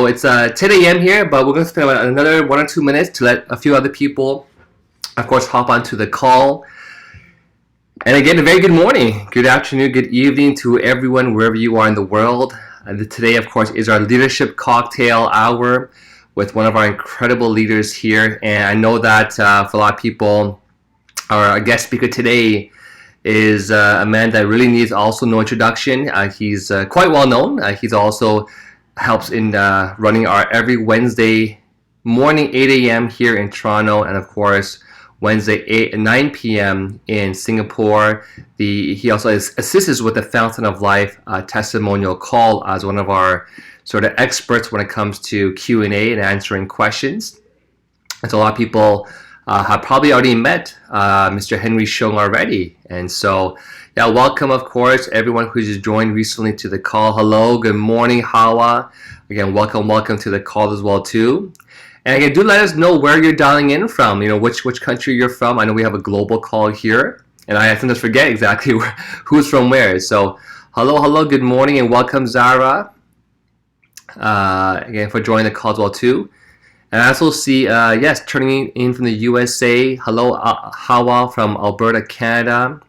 So it's 10 a.m. here, but we're going to spend about another 1 or 2 minutes to let a few other people, of course, hop onto the call. And again, a very good morning, good afternoon, good evening to everyone wherever you are in the world. Today, of course, is our leadership cocktail hour with one of our incredible leaders here. And I know that for a lot of people, our guest speaker today is a man that really needs also no introduction. He's quite well known. He's also helps in running our every Wednesday morning 8 a.m. here in Toronto, and of course Wednesday 9 p.m. in Singapore. He also assists with the Fountain of Life testimonial call as one of our sort of experts when it comes to Q&A and answering questions. And so a lot of people have probably already met Mr. Henry Xiong already. And so, yeah, welcome, of course, everyone who's just joined recently to the call. Hello, good morning, Hawa. Again, welcome to the call as well, too. And again, do let us know where you're dialing in from, which country you're from. I know we have a global call here, and I sometimes forget exactly who's from where. So, hello, good morning, and welcome, Zara. Again, for joining the call as well, too. And I also see, yes, turning in from the USA. Hello, Hawa from Alberta, Canada.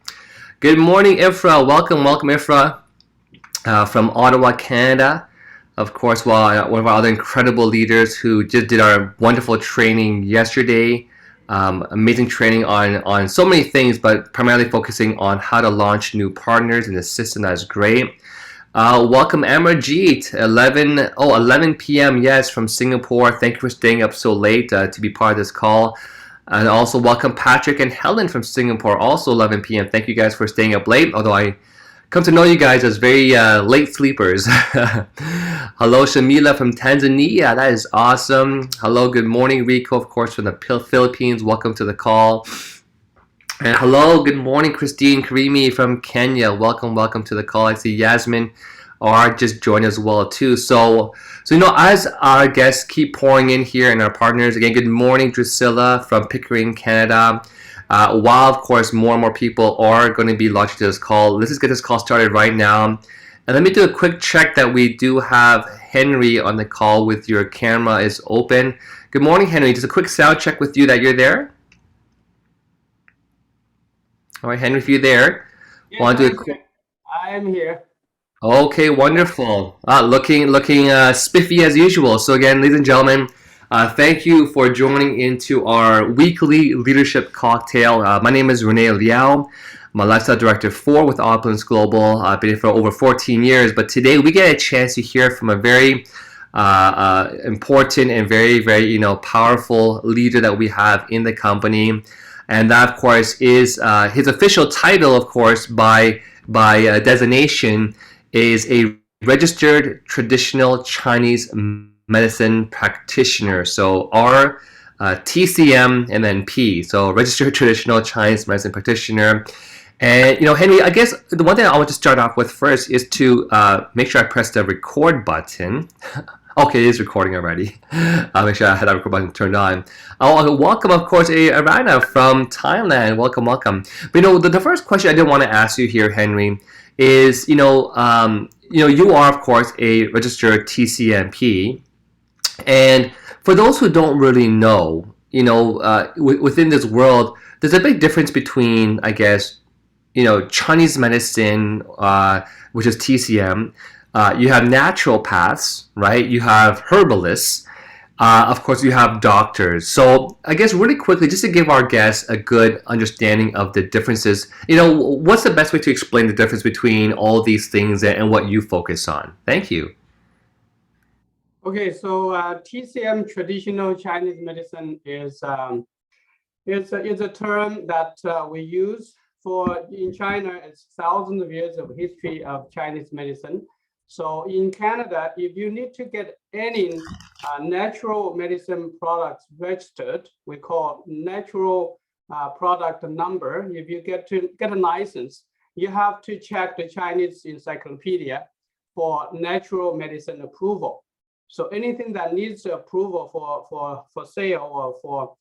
Good morning, Ifra. Welcome, Ifra, from Ottawa, Canada. Of course, one of our other incredible leaders who just did our wonderful training yesterday. Amazing training on so many things, but primarily focusing on how to launch new partners in the system. That's great. Welcome, Amarjeet, 11 p.m. Yes, from Singapore. Thank you for staying up so late to be part of this call. And also welcome Patrick and Helen from Singapore, also 11 p.m. Thank you guys for staying up late, although I come to know you guys as very late sleepers. Hello, Shamila from Tanzania. That is awesome. Hello, good morning, Rico, of course, from the Philippines. Welcome to the call. And hello, good morning, Christine Karimi from Kenya. Welcome to the call. I see Yasmin are just joined as well too. So as our guests keep pouring in here and our partners, again, good morning, Drusilla from Pickering, Canada. While of course more and more people are going to be launching this call, let's just get this call started right now. And let me do a quick check that we do have Henry on the call with your camera is open. Good morning, Henry. Just a quick sound check with you that you're there. All right, Henry, if you're there, yes, want to do a quick... I am here. Okay, wonderful. Looking spiffy as usual. So again, ladies and gentlemen, thank you for joining into our weekly leadership cocktail. My name is Rene Liao. I'm a lifestyle director with Opulence Global. I've been here for over 14 years, but today we get a chance to hear from a very important and very, very powerful leader that we have in the company. And that, of course, is his official title, of course, by designation, is a registered traditional Chinese medicine practitioner. So R, TCM, and then P. So registered traditional Chinese medicine practitioner. And Henry, I guess the one thing I want to start off with first is to make sure I press the record button. Okay, it is recording already. I'll make sure I had that record button turned on. Welcome, of course, Arana from Thailand. Welcome. But the first question I did want to ask you here, Henry, is you are of course a registered TCMP, and for those who don't really know, within this world, there's a big difference between, I guess, Chinese medicine, which is TCM. You have naturopaths, right? You have herbalists. Of course, you have doctors. So I guess really quickly, just to give our guests a good understanding of the differences, what's the best way to explain the difference between all these things and what you focus on? Thank you. Okay, so TCM, traditional Chinese medicine, is a term that we use in China. It's thousands of years of history of Chinese medicine. So in Canada, if you need to get any natural medicine products registered, we call natural product number. If you get a license, you have to check the Chinese encyclopedia for natural medicine approval. So anything that needs approval for sale or for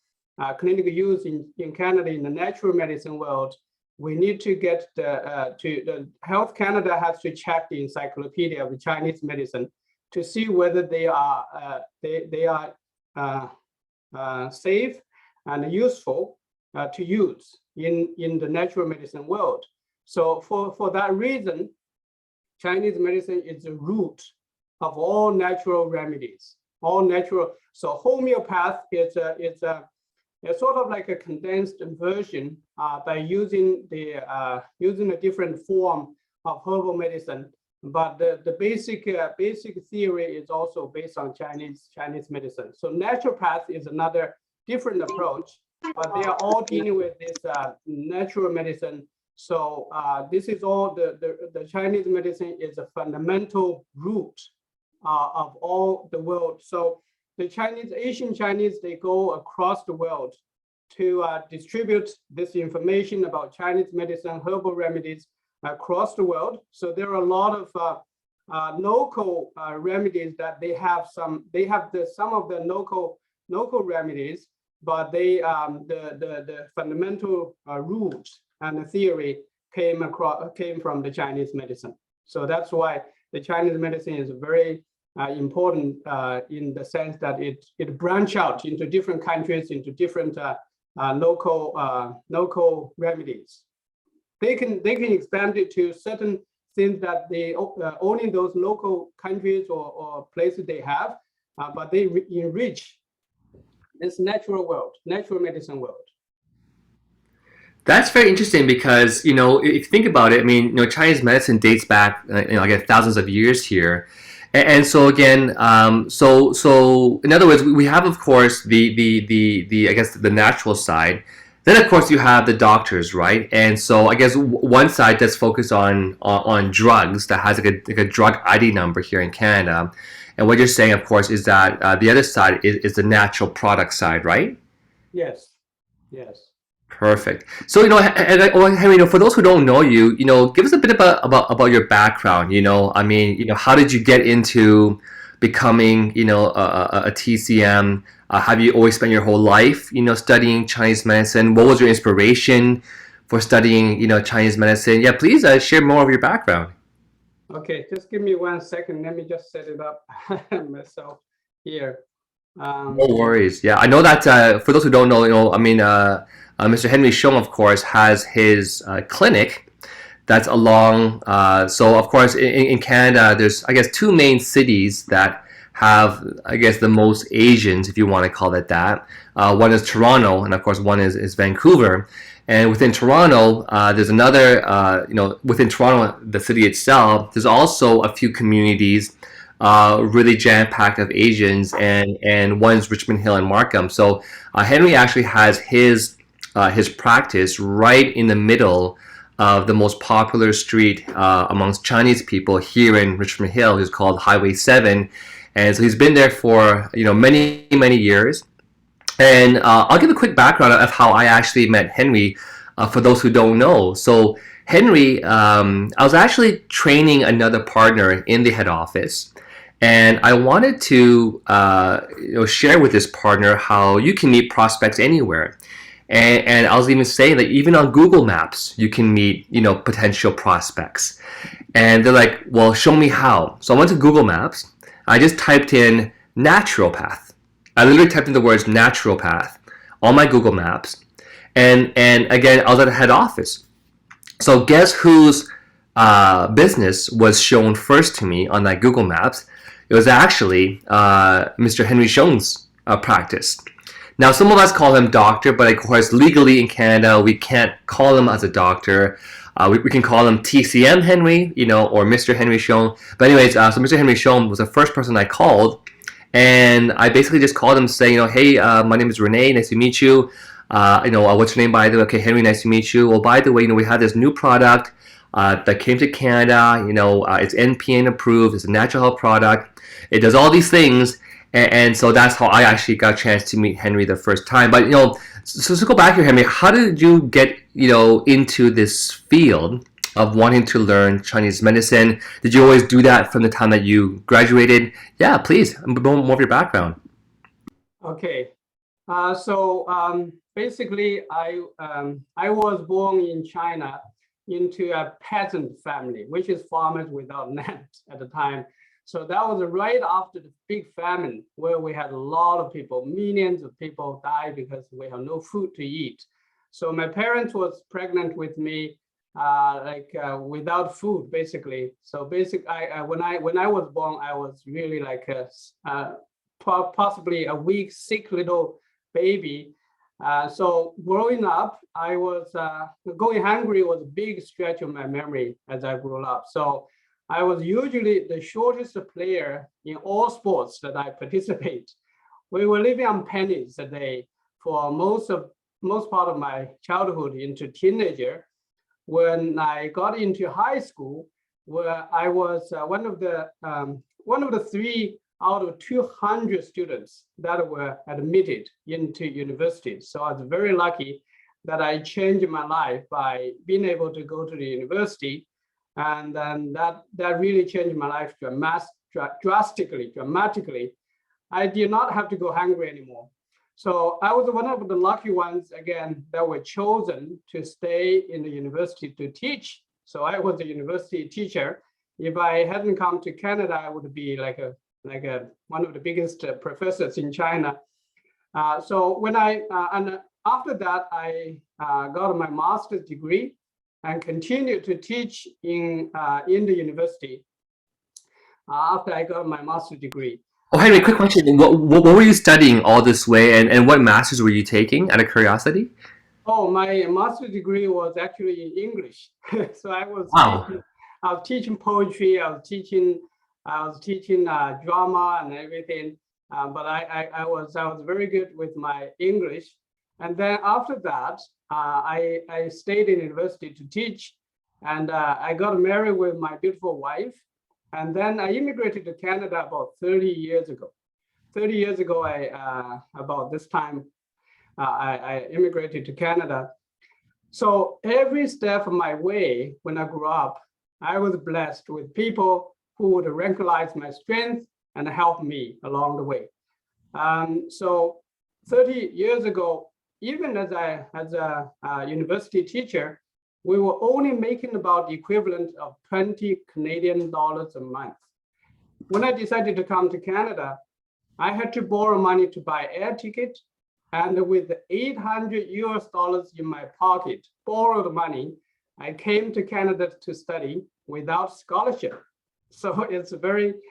clinical use in Canada in the natural medicine world, we need to get the Health Canada has to check the encyclopedia of Chinese medicine to see whether they are safe and useful to use in the natural medicine world. So for that reason, Chinese medicine is the root of all natural remedies, all natural. So homeopath is sort of like a condensed version by using a different form of herbal medicine. But the basic theory is also based on Chinese medicine. So naturopath is another different approach, but they are all dealing with this natural medicine. So this is all the Chinese medicine is a fundamental root of all the world. So the Asian Chinese, they go across the world to distribute this information about Chinese medicine, herbal remedies across the world. So there are a lot of local remedies that they have some of the local remedies, but the fundamental roots and the theory came from the Chinese medicine. So that's why the Chinese medicine is very important in the sense that it branch out into different countries, into different local remedies. They can expand it to certain things that they only those local countries or places they have, but they enrich this natural medicine world. That's very interesting because, if you think about it, I mean, Chinese medicine dates back, again, thousands of years here. And so again, so in other words, we have, of course, the I guess the natural side. Then, of course, you have the doctors, right? And so I guess one side does focus on drugs that has like a drug ID number here in Canada. And what you're saying, of course, is that the other side is the natural product side, right? Yes. Yes. Perfect. So, Henry, for those who don't know you, give us a bit about your background. I mean, how did you get into becoming, a TCM? Have you always spent your whole life, studying Chinese medicine? What was your inspiration for studying, Chinese medicine? Yeah, please share more of your background. Okay, just give me 1 second. Let me just set it up myself here. No worries. Yeah, I know that for those who don't know, I mean, Mr. Henry Xiong, of course, has his clinic that's along. So, of course, in Canada, there's, I guess, two main cities that have, I guess, the most Asians, if you want to call it that. One is Toronto, and of course, one is Vancouver. And within Toronto, there's another, within Toronto, the city itself, there's also a few communities really jam-packed of Asians, and one's Richmond Hill and Markham. So Henry actually has his practice right in the middle of the most popular street amongst Chinese people here in Richmond Hill, is called Highway 7. And so he's been there for many, many years. And I'll give a quick background of how I actually met Henry for those who don't know. So Henry, I was actually training another partner in the head office. And I wanted to share with this partner how you can meet prospects anywhere. And I was even saying that even on Google Maps, you can meet potential prospects. And they're like, well, show me how. So I went to Google Maps. I just typed in naturopath. I literally typed in the words naturopath on my Google Maps. And again, I was at the head office. So guess whose business was shown first to me on that Google Maps? It was actually Mr. Henry Xiong's practice. Now, some of us call him doctor, but of course, legally in Canada, we can't call him as a doctor. We can call him TCM Henry, or Mr. Henry Xiong. But anyways, so Mr. Henry Xiong was the first person I called. And I basically just called him saying, hey, my name is Renee, nice to meet you. What's your name, by the way? Okay, Henry, nice to meet you. Well, by the way, we have this new product that came to Canada. It's NPN approved. It's a natural health product. It does all these things. And so that's how I actually got a chance to meet Henry the first time. But, so go back here, Henry. How did you get, into this field of wanting to learn Chinese medicine? Did you always do that from the time that you graduated? Yeah, please, more of your background. Okay. So basically, I was born in China into a peasant family, which is farmers without land at the time. So that was right after the big famine, where we had a lot of people, millions of people die because we have no food to eat. So my parents was pregnant with me, without food, basically. So when I was born, I was really like possibly a weak, sick little baby. So growing up, I was going hungry was a big stretch of my memory as I grew up. So I was usually the shortest player in all sports that I participate. We were living on pennies a day for most part of my childhood into teenager. When I got into high school, where I was one of the 3 out of 200 students that were admitted into university. So I was very lucky that I changed my life by being able to go to the university. And then that really changed my life dramatically. I did not have to go hungry anymore. So I was one of the lucky ones, again, that were chosen to stay in the university to teach. So I was a university teacher. If I hadn't come to Canada, I would be like one of the biggest professors in China. So when and after that, I got my master's degree and continued to teach in the university after I got my master's degree. Oh, Henry, quick question. What were you studying all this way, and what masters were you taking, out of curiosity? Oh, my master's degree was actually in English. So Wow. I was teaching poetry, I was teaching drama and everything. But I was very good with my English. And then after that, I stayed in university to teach, and I got married with my beautiful wife. And then I immigrated to Canada about 30 years ago. 30 years ago, about this time, I immigrated to Canada. So every step of my way, when I grew up, I was blessed with people who would recognize my strength and help me along the way. So 30 years ago, even as a university teacher, we were only making about the equivalent of 20 Canadian dollars a month. When I decided to come to Canada, I had to borrow money to buy air ticket, and with 800 US dollars in my pocket, borrowed money, I came to Canada to study without scholarship. So it's a very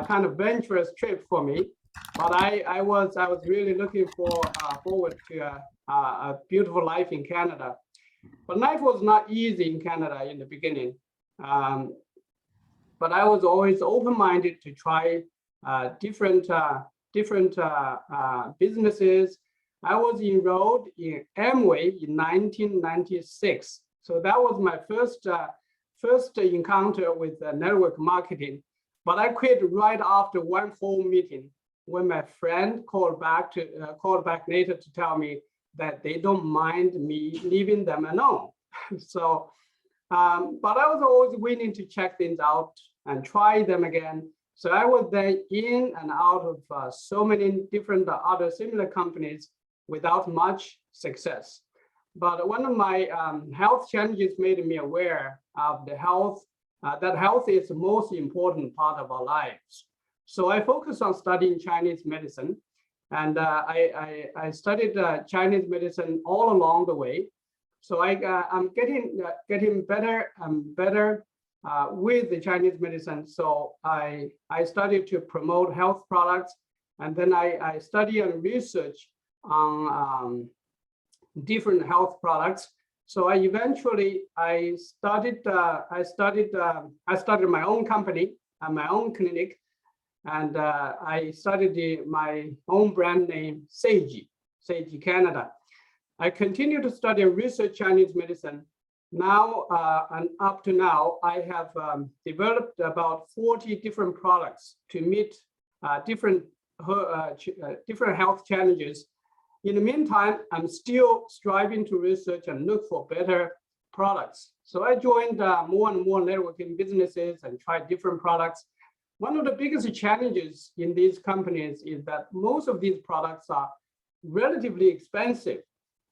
kind of venturous trip for me, but I was really looking forward to a beautiful life in Canada. But life was not easy in Canada in the beginning. But I was always open-minded to try different businesses. I was enrolled in Amway in 1996. So that was my first encounter with network marketing. But I quit right after one whole meeting when my friend called back later to tell me that they don't mind me leaving them alone. So, but I was always willing to check things out and try them again. So I was then in and out of so many different other similar companies without much success. But one of my health challenges made me aware of the health, that health is the most important part of our lives. So I focused on studying Chinese medicine. And I studied Chinese medicine all along the way. So I'm getting better and better with the Chinese medicine. So I started to promote health products, and then I study and research on different health products. So I started my own company and my own clinic. And I started my own brand name, Sagee Canada. I continue to study and research Chinese medicine. Now, and up to now, I have developed about 40 different products to meet different health challenges. In the meantime, I'm still striving to research and look for better products. So I joined more and more networking businesses and tried different products. One of the biggest challenges in these companies is that most of these products are relatively expensive,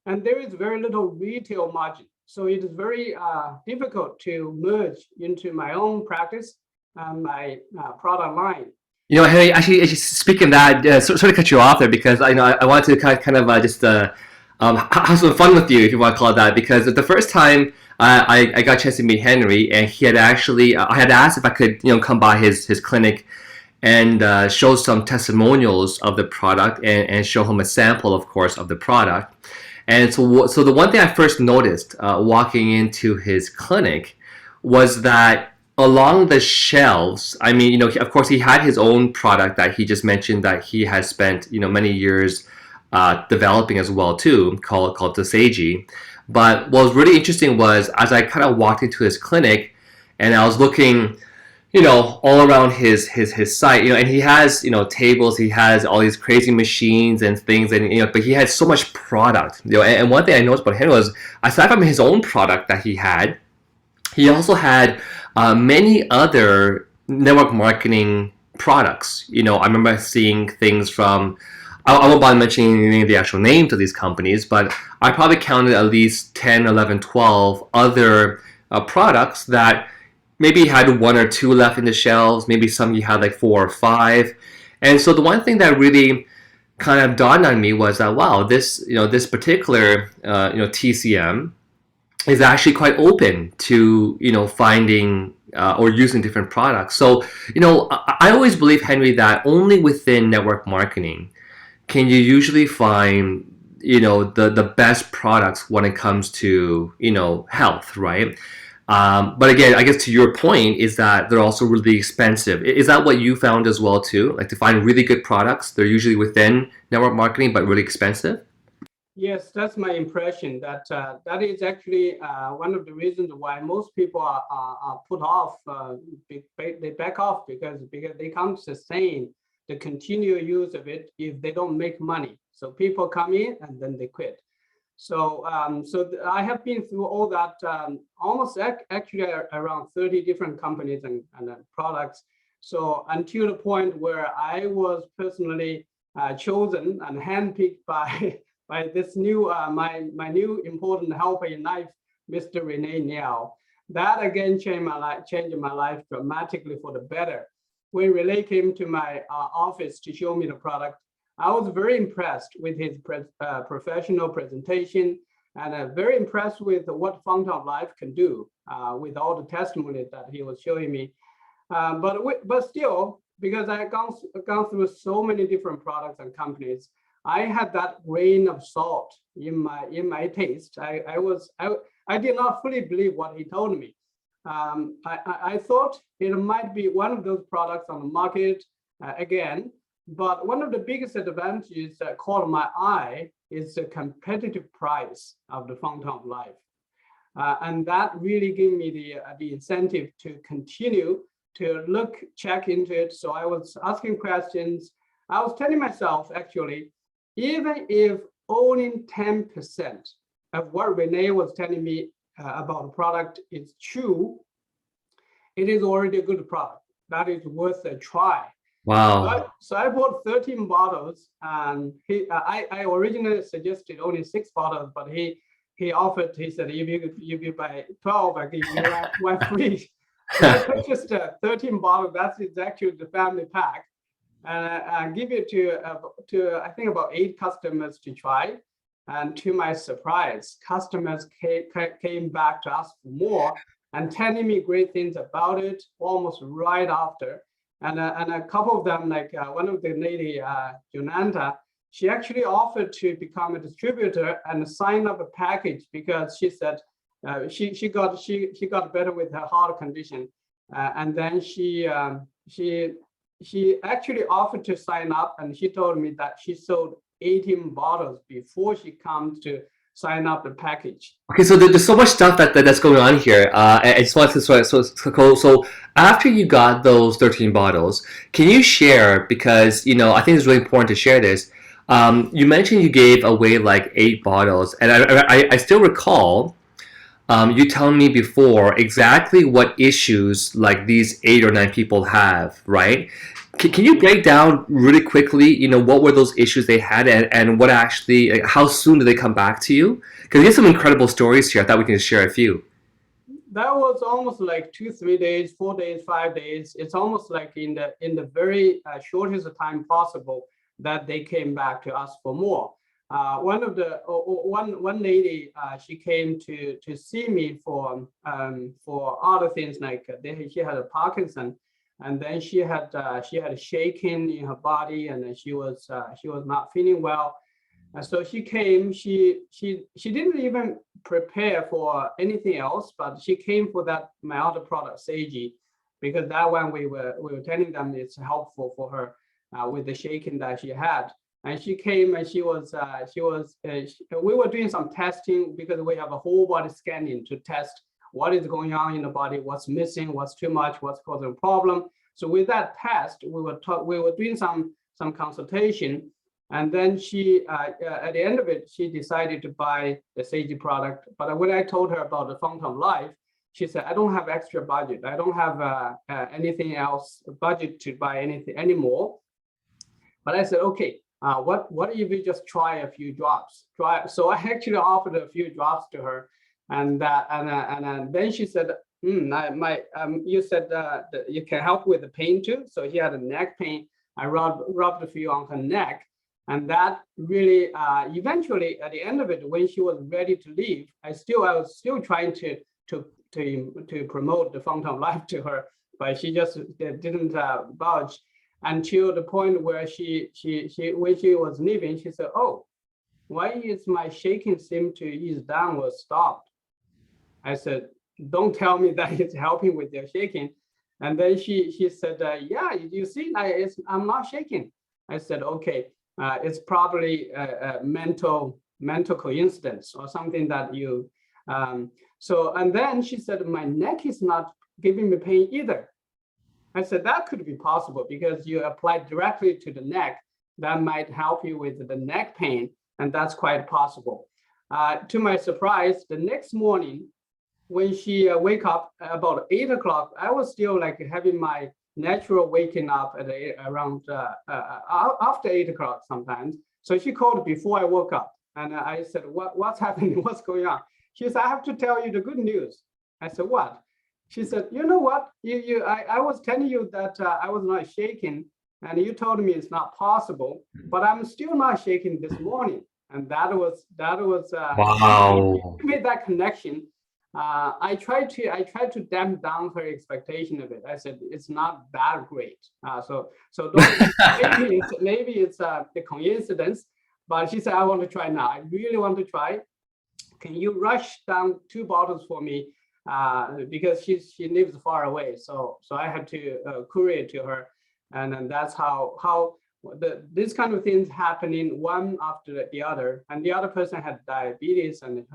and there is very little retail margin. So it is very difficult to merge into my own practice my product line. Henry, actually speaking of that, sorry to cut you off there because I wanted to kind of just have some fun with you, if you want to call it that, because the first time I got a chance to meet Henry, and he had actually I had asked if I could come by his clinic and show some testimonials of the product and show him a sample, of course, of the product. And so the one thing I first noticed walking into his clinic was that along the shelves, I mean, of course, he had his own product that he just mentioned that he has spent, many years developing as well too, called the Sagee. But what was really interesting was as I kind of walked into his clinic, and I was looking, all around his site, and he has, tables, he has all these crazy machines and things, and but he had so much product, and one thing I noticed about him was aside from his own product that he also had many other network marketing products. I remember seeing things from, I won't bother mentioning the actual names of these companies, but I probably counted at least 10, 11, 12 other products that maybe had one or two left in the shelves, maybe some you had like 4 or 5. And so the one thing that really kind of dawned on me was that, wow, this particular TCM is actually quite open to finding or using different products. So I always believe, Henry, that only within network marketing can you usually find the best products when it comes to health, right? But again, I guess to your point is that they're also really expensive. Is that what you found as well too? Like to find really good products, they're usually within network marketing but really expensive? Yes, that's my impression. That is actually one of the reasons why most people are put off. They back off because they can't sustain the continual use of it if they don't make money. So people come in and then they quit. So I have been through all that, almost actually around 30 different companies and products. So until the point where I was personally chosen and handpicked by this new my new important helper in life, Mr. Rene Niao. That again changed my life dramatically for the better. When Rene came to my office to show me the product, I was very impressed with his professional presentation, and very impressed with what Fountain of Life can do with all the testimonies that he was showing me. But still, because I had gone through so many different products and companies, I had that grain of salt in my taste. I did not fully believe what he told me. I thought it might be one of those products on the market again, but one of the biggest advantages that caught my eye is the competitive price of the Fountain of Life. And that really gave me the incentive to continue to check into it. So I was asking questions. I was telling myself, actually, even if only 10% of what Rene was telling me about the product is true, it is already a good product. That is worth a try. Wow. So I bought 13 bottles, and I originally suggested only 6 bottles, but he said, if you buy 12, I give you one free. So I purchased 13 bottles. That's actually the family pack. And I give it to I think about 8 customers to try. And to my surprise, customers came back to ask for more and telling me great things about it almost right after. And a couple of them, like one of the lady, Junanta, she actually offered to become a distributor and sign up a package because she said she got better with her heart condition, and then she actually offered to sign up, and she told me that she sold 18 bottles before she comes to sign up the package. Okay, so there's so much stuff that's going on here. I just wanted to so after you got those 13 bottles, can you share, because I think it's really important to share this. You mentioned you gave away like 8 bottles, and I still recall you telling me before exactly what issues like these 8 or 9 people have, right? Can you break down really quickly, what were those issues they had, and what actually, like, how soon did they come back to you? Because you have some incredible stories here. I thought we can share a few. that was almost like 2 3 days, 4 days, 5 days. It's almost like in the very shortest time possible that they came back to us for more. One lady, she came to see me for other things, like she had a Parkinson, and then she had shaking in her body, and then she was not feeling well. And so she came. She didn't even prepare for anything else, but she came for that my other product, Sagee, because that one we were telling them it's helpful for her with the shaking that she had. And she came, and we were doing some testing, because we have a whole body scanning to test what is going on in the body, what's missing, what's too much, what's causing a problem. So with that test, we were doing some consultation, and then she at the end of it, she decided to buy the Sagee product. But when I told her about the Fountain of Life, she said, I don't have extra budget. I don't have anything else budget to buy anything anymore. But I said, okay, what if we just try a few drops? So I actually offered a few drops to her, and then she said, you said that you can help with the pain too. So she had a neck pain. I rubbed a few on her neck, and that really eventually at the end of it, when she was ready to leave, I was still trying to promote the Fountain of Life to her, but she just didn't budge. Until the point where she when she was leaving, she said, oh, why is my shaking seem to ease down or stopped? I said, don't tell me that it's helping with your shaking. And then she said, yeah, you see, I'm not shaking. I said, okay, it's probably a mental coincidence or something that you, and then she said, my neck is not giving me pain either. I said, that could be possible because you applied directly to the neck. That might help you with the neck pain, and that's quite possible. To my surprise, the next morning, when she wake up about 8 o'clock, I was still like having my natural waking up at around after 8 o'clock sometimes. So she called before I woke up, and I said, what's happening? What's going on? She said, I have to tell you the good news. I said, what? She said, you know what? I was telling you that I was not shaking, and you told me it's not possible, but I'm still not shaking this morning. And that was Wow. she made that connection. I tried to damp down her expectation of it. I said it's not that great. So maybe it's a coincidence, but she said I want to try now. I really want to try. Can you rush down 2 bottles for me? Because she lives far away, so I had to courier to her, and then that's how this kind of things happening one after the other. And the other person had diabetes, and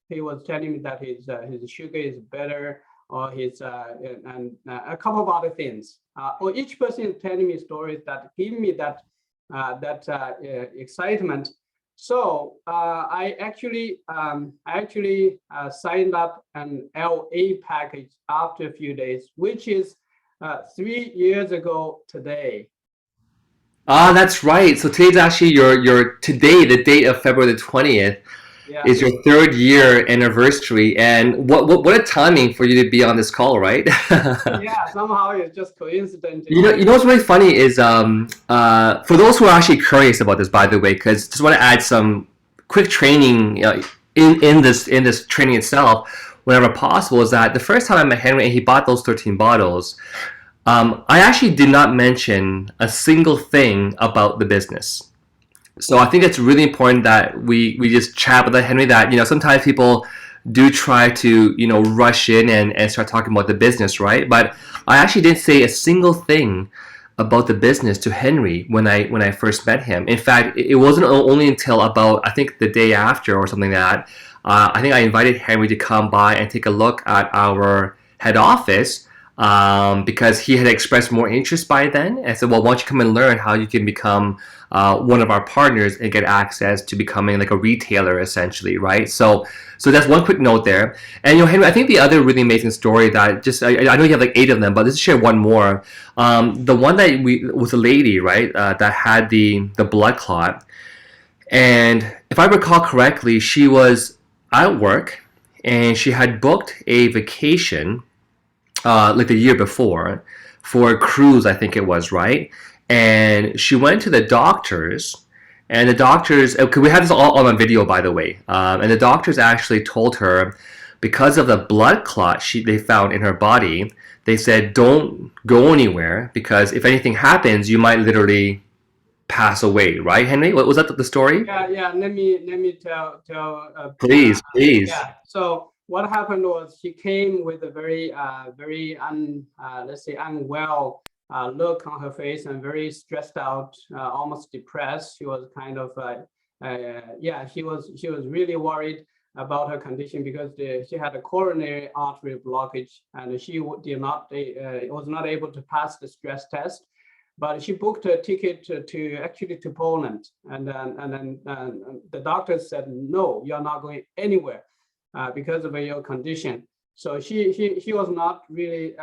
he was telling me that his sugar is better, or his and a couple of other things. Or each person is telling me stories that give me that excitement. So I actually signed up an LA package after a few days, which is 3 years ago today. Ah, that's right. So today's actually today, the date of February the 20th, Yeah. is your 3rd year anniversary. And what a timing for you to be on this call, right? Yeah, somehow it's just coincidence. You know what's really funny is for those who are actually curious about this, by the way, because just want to add some quick training in this training itself, whenever possible, is that the first time I met Henry and he bought those 13 bottles, I actually did not mention a single thing about the business. So I think it's really important that we just chat with Henry that, sometimes people do try to, rush in and start talking about the business, right? But I actually didn't say a single thing about the business to Henry when I first met him. In fact, it wasn't only until about, I think, the day after or something like that, I think I invited Henry to come by and take a look at our head office, because he had expressed more interest by then. And I said, well, why don't you come and learn how you can become one of our partners and get access to becoming like a retailer, essentially, right? So that's one quick note there. And Henry, I think the other really amazing story that I know you have like 8 of them, but let's share one more. The one that was a lady, right, that had the blood clot. And if I recall correctly, she was at work, and she had booked a vacation like the year before for a cruise, I think it was, right? And she went to the doctors, and the doctors, okay, we have this all on video, by the way, and the doctors actually told her because of the blood clot they found in her body, they said don't go anywhere because if anything happens, you might literally pass away, right, Henry? What was that the story? Yeah. Let me tell. Please, please. Yeah. So what happened was she came with a very let's say unwell look on her face and very stressed out, almost depressed. She was kind of yeah, she was really worried about her condition because she had a coronary artery blockage and she did not was not able to pass the stress test. But she booked a ticket to actually to Poland, and then the doctor said no, you're not going anywhere because of your condition. So she was not really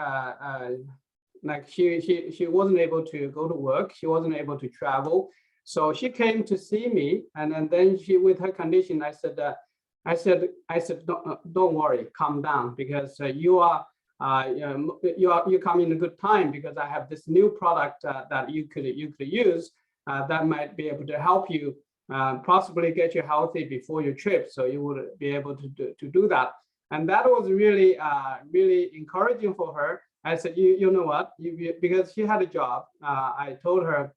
like she wasn't able to go to work. She wasn't able to travel. So she came to see me, and then she with her condition, I said, don't worry, calm down, because you come in a good time because I have this new product that you could use that might be able to help you possibly get you healthy before your trip, so you would be able to do that. And that was really really encouraging for her. I said, you know what, because she had a job, I told her,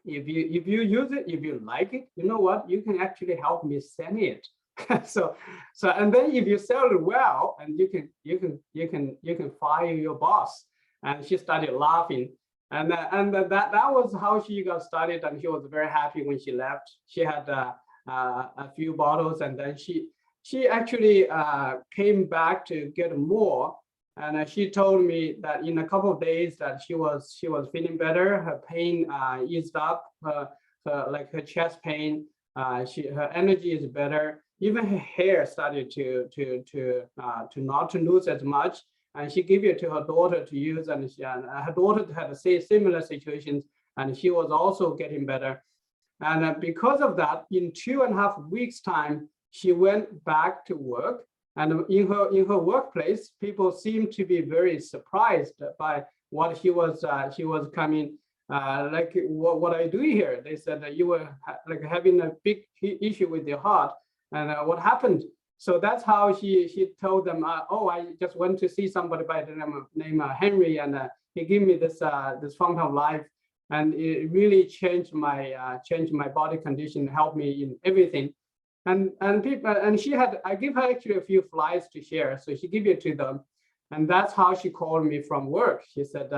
if you use it, if you like it, you know what, you can actually help me sell it. so and then if you sell it well, and you can fire your boss. And she started laughing, and that was how she got started, and she was very happy when she left. She had a few bottles, and then she actually came back to get more. And she told me that in a couple of days that she was feeling better. Her pain eased up, like her chest pain. Her energy is better. Even her hair started to not to lose as much. And she gave it to her daughter to use, and her daughter had the similar situations, and she was also getting better. And because of that, in 2.5 weeks' time, she went back to work. And in her workplace, people seemed to be very surprised by what she was coming. Like, what are you doing here? They said that you were like having a big issue with your heart, and what happened? So that's how she told them, oh, I just went to see somebody by the name Henry, and he gave me this fountain of life, and it really changed my body condition, helped me in everything. And people, and I give her actually a few flies to share, so she gave it to them, and that's how she called me from work. She said,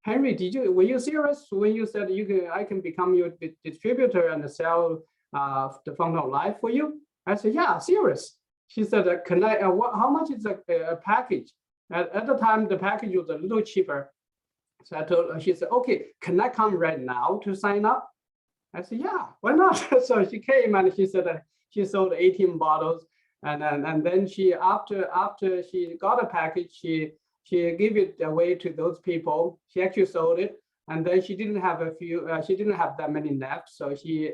Henry, were you serious when you said I can become your distributor and sell the fountain of life for you? I said, yeah, serious. She said, can I? How much is a package? At the time, the package was a little cheaper. So I told her. She said, okay, can I come right now to sign up? I said, yeah, why not? So she came, and she said she sold 18 bottles, and then she after she got a package, she gave it away to those people. She actually sold it, and then she didn't have that many left, so she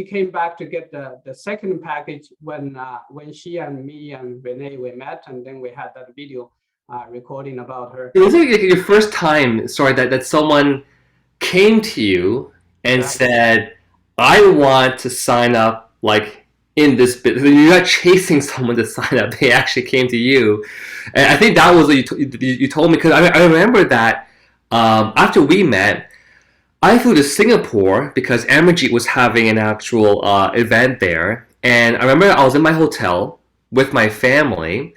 came back to get the second package when she and me and Renee we met, and then we had that video recording about her. Was it like your first time, sorry, that someone came to you and said, I want to sign up, like, in this business? You're not chasing someone to sign up. They actually came to you. And I think that was what you told me, because I remember that after we met, I flew to Singapore because Amarjeet was having an actual event there. And I remember I was in my hotel with my family,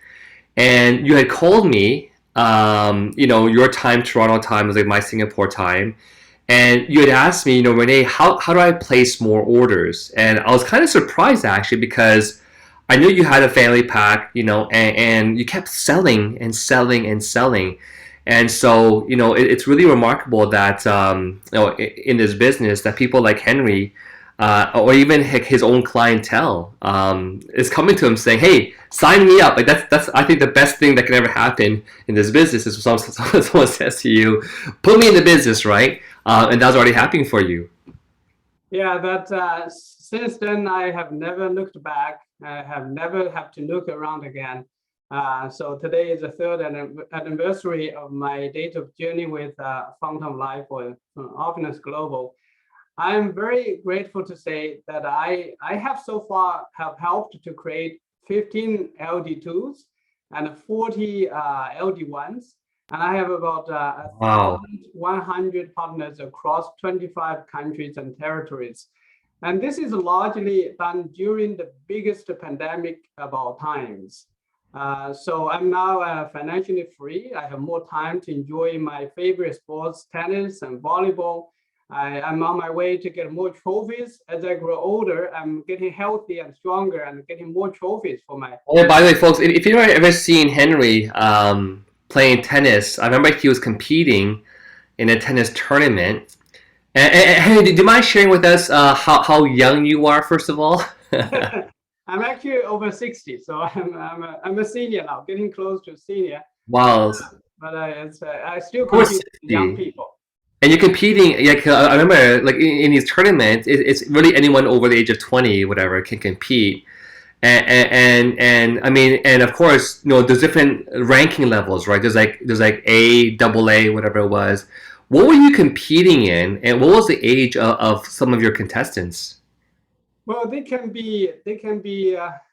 and you had called me, your time, Toronto time, was like my Singapore time. And you had asked me, Renee, how do I place more orders? And I was kind of surprised, actually, because I knew you had a family pack, and you kept selling and selling and selling. And so, it's really remarkable that, in this business, that people like Henry, or even his own clientele, is coming to him saying, hey, sign me up. Like, that's I think the best thing that can ever happen in this business is when someone says to you, put me in the business, right? And that's already happening for you. Yeah, that since then I have never looked back. I have never have to look around again. So today is the third anniversary of my date of journey with Fountain Life or Opulence Global. I'm very grateful to say that I have so far have helped to create 15 LD2s and 40 LD1s, and I have about Wow. 1,100 partners across 25 countries and territories. And this is largely done during the biggest pandemic of our times. So I'm now financially free. I have more time to enjoy my favorite sports, tennis and volleyball. I'm on my way to get more trophies. As I grow older, I'm getting healthy and stronger and getting more trophies for my. Oh, yeah, by the way, folks, if you've ever seen Henry playing tennis, I remember he was competing in a tennis tournament. And Henry, do you mind sharing with us how young you are, first of all? I'm actually over 60, so I'm a senior now, getting close to senior. Wow. But I still Over compete with young 60. people. And you're competing, like I remember, like in these tournaments, it's really anyone over the age of 20, whatever, can compete. And I mean, and of course, there's different ranking levels, right? There's like A, double A, whatever it was. What were you competing in, and what was the age of some of your contestants? Well, they can be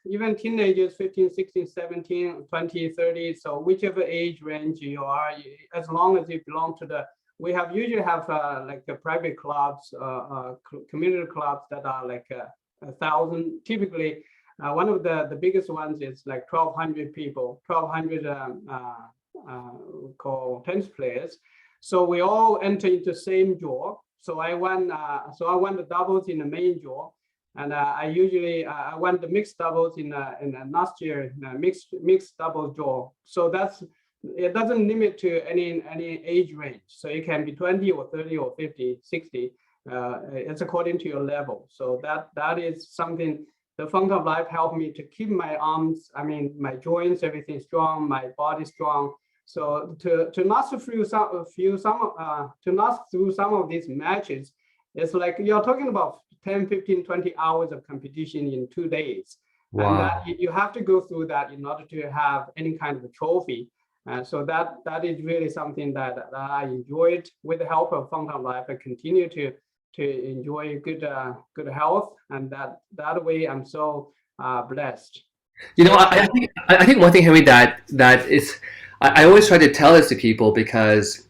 even teenagers, 15, 16, 17, 20, 30. So whichever age range you are, as long as you belong to we have usually have like private clubs, community clubs that are like 1,000. Typically, one of the biggest ones is like 1,200 people, 1,200 called tennis players. So we all enter into same draw. So I won. So I won the doubles in the main draw. And I usually I won the mixed doubles in last year mixed doubles draw. So it doesn't limit to any age range. So it can be 20 or 30 or 50, 60. It's according to your level. So that is something. The Fountain of Life helped me to keep my arms, I mean my joints, everything strong, my body strong. So to last through some of these matches, it's like you're talking about 10, 15, 20 hours of competition in 2 days. And that Wow. you have to go through that in order to have any kind of a trophy. So that is really something that I enjoyed with the help of Fountain Life. I continue to enjoy good health, and that way I'm so blessed. So I think one thing, Henry, that is, I always try to tell this to people because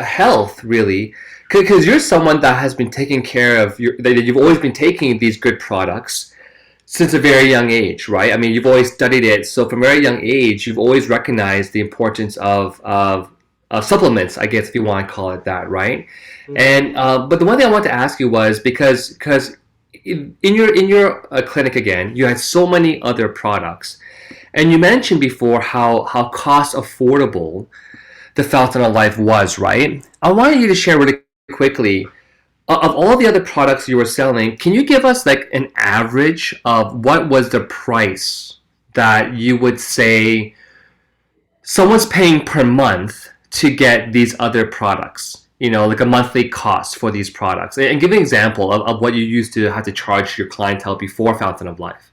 health really, because you're someone that has been taking care of that you've always been taking these good products since a very young age, right? I mean, you've always studied it, so from a very young age, you've always recognized the importance of supplements, I guess if you want to call it that, right? And but the one thing I want to ask you was because in your clinic again, you had so many other products, and you mentioned before how cost affordable the Fountain of Life was, right? I wanted you to share really quickly of all the other products you were selling. Can you give us like an average of what was the price that you would say someone's paying per month to get these other products? Like a monthly cost for these products. And give an example of what you used to have to charge your clientele before Fountain of Life.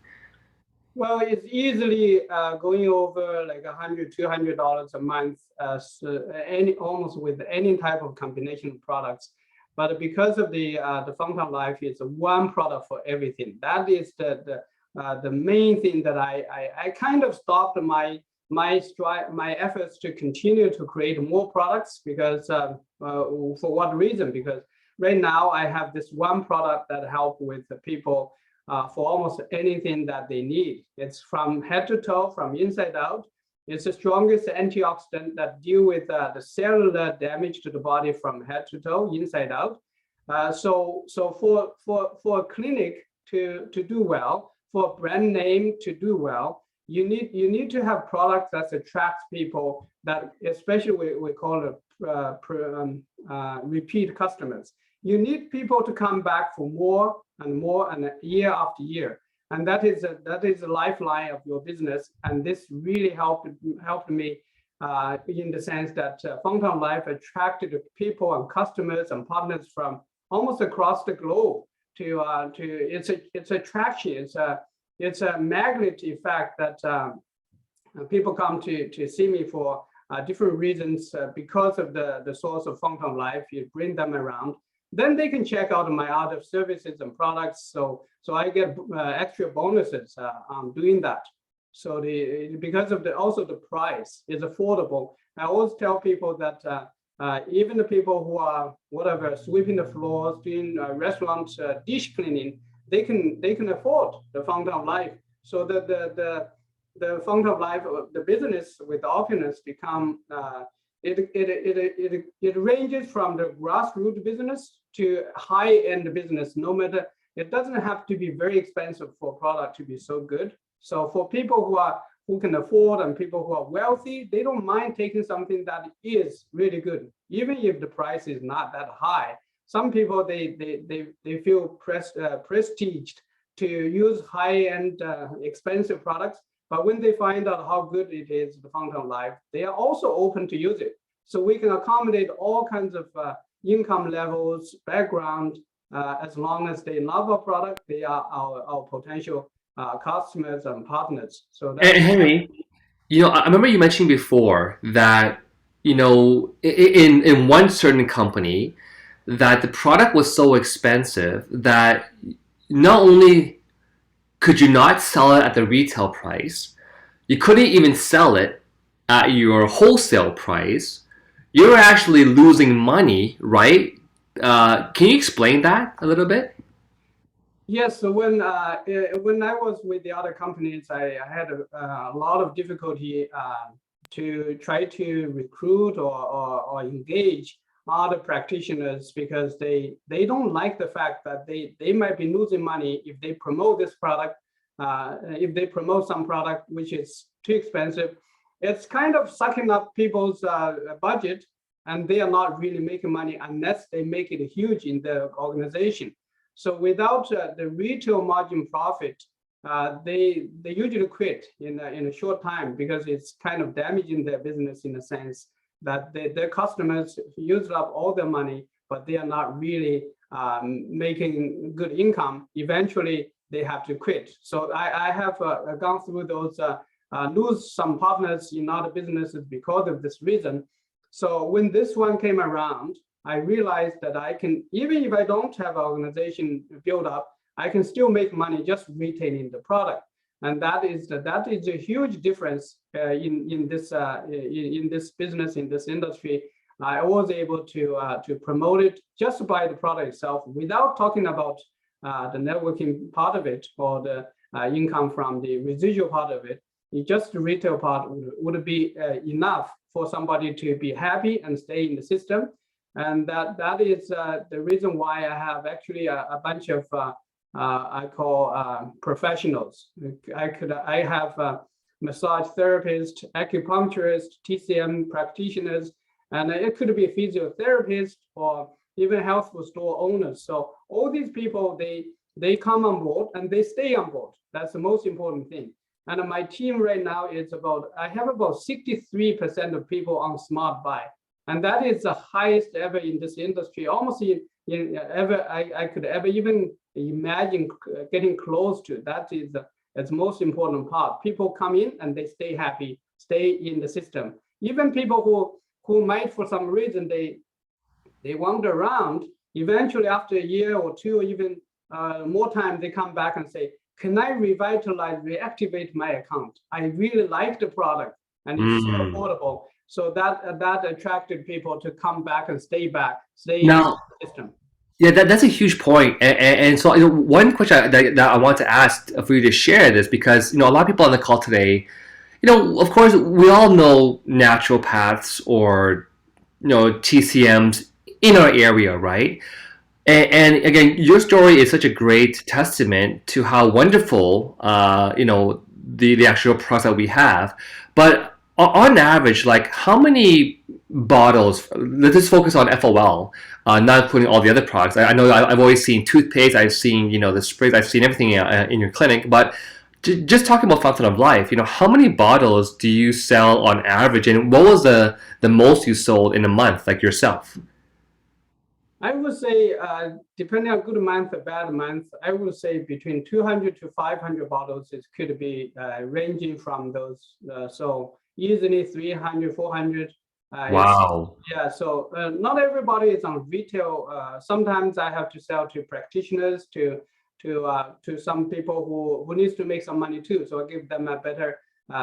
well, it's easily going over like $100, $200 a month, so almost with any type of combination of products. But because of the Fountain Life, it's one product for everything. That is the main thing that I kind of stopped my efforts to continue to create more products because for what reason? Because right now I have this one product that help with the people for almost anything that they need. It's from head to toe, from inside out. It's the strongest antioxidant that deal with the cellular damage to the body from head to toe, inside out. So for a clinic to do well, for a brand name to do well, you need to have products that attracts people, that especially we call it repeat customers. You need people to come back for more and more and year after year, and that is a lifeline of your business. And this really helped me in the sense that Fountain Life attracted people and customers and partners from almost across the globe to it's attraction. It's a magnet effect that people come to see me for different reasons because of the source of Fountain of Life. You bring them around, then they can check out my other services and products. So I get extra bonuses on doing that. So because of also the price is affordable. I always tell people that even the people who are whatever sweeping the floors, doing restaurant dish cleaning, they can afford the Fountain of Life. So the Fountain of Life, the business with Opulence become it ranges from the grassroots business to high-end business. No matter, it doesn't have to be very expensive for a product to be so good. So for people who can afford and people who are wealthy, they don't mind taking something that is really good, even if the price is not that high. Some people they feel prestiged to use high-end expensive products, but when they find out how good it is, the Fountain of Life, they are also open to use it. So we can accommodate all kinds of income levels, background, as long as they love our product, they are our potential customers and partners. So that's And Henry, I remember you mentioning before that, in one certain company, that the product was so expensive that not only could you not sell it at the retail price, you couldn't even sell it at your wholesale price. You're actually losing money, right? Can you explain that a little bit? yes. So when I was with the other companies, I had a lot of difficulty to try to recruit or engage other practitioners because they don't like the fact that they might be losing money if they promote this product, if they promote some product which is too expensive. It's kind of sucking up people's budget, and they are not really making money unless they make it huge in the organization. So without the retail margin profit, they usually quit in a short time because it's kind of damaging their business in a sense that their customers use up all their money, but they are not really making good income. Eventually, they have to quit. So I have gone through those, lose some partners in other businesses because of this reason. So when this one came around, I realized that I can, even if I don't have an organization built up, I can still make money just retailing the product. And that is a huge difference in this business, in this industry. I was able to promote it just by the product itself without talking about the networking part of it or the income from the residual part of it. Just the retail part would be enough for somebody to be happy and stay in the system. And that is the reason why I have actually a bunch of I call professionals. I have massage therapists, acupuncturists, TCM practitioners, and it could be a physiotherapist or even health food store owners. So all these people, they come on board and they stay on board. That's the most important thing. And my team right now is I have about 63% of people on Smart Buy. And that is the highest ever in this industry, almost ever I could ever even imagine getting close to. That is the most important part. People come in and they stay happy, stay in the system. Even people who might, for some reason, they wander around, eventually after a year or two, or even more time, they come back and say, can I revitalize, reactivate my account? I really like the product and it's so affordable. So that attracted people to come back and stay in the system. Yeah, that's a huge point. And so one question that I want to ask for you to share this, because a lot of people on the call today, of course, we all know naturopaths or TCMs in our area, right? And again, your story is such a great testament to how wonderful the actual products that we have. But on average, like how many bottles? Let's just focus on FOL, not including all the other products. I know I've always seen toothpaste, I've seen the sprays, I've seen everything in your clinic. But just talking about Fountain of Life, how many bottles do you sell on average, and what was the most you sold in a month, like yourself? I would say, depending on good month or bad month, I would say between 200 to 500 bottles. It could be ranging from those. So easily 300, 400. Wow. Yeah. So not everybody is on retail. Sometimes I have to sell to practitioners, to some people who needs to make some money too. So I give them a better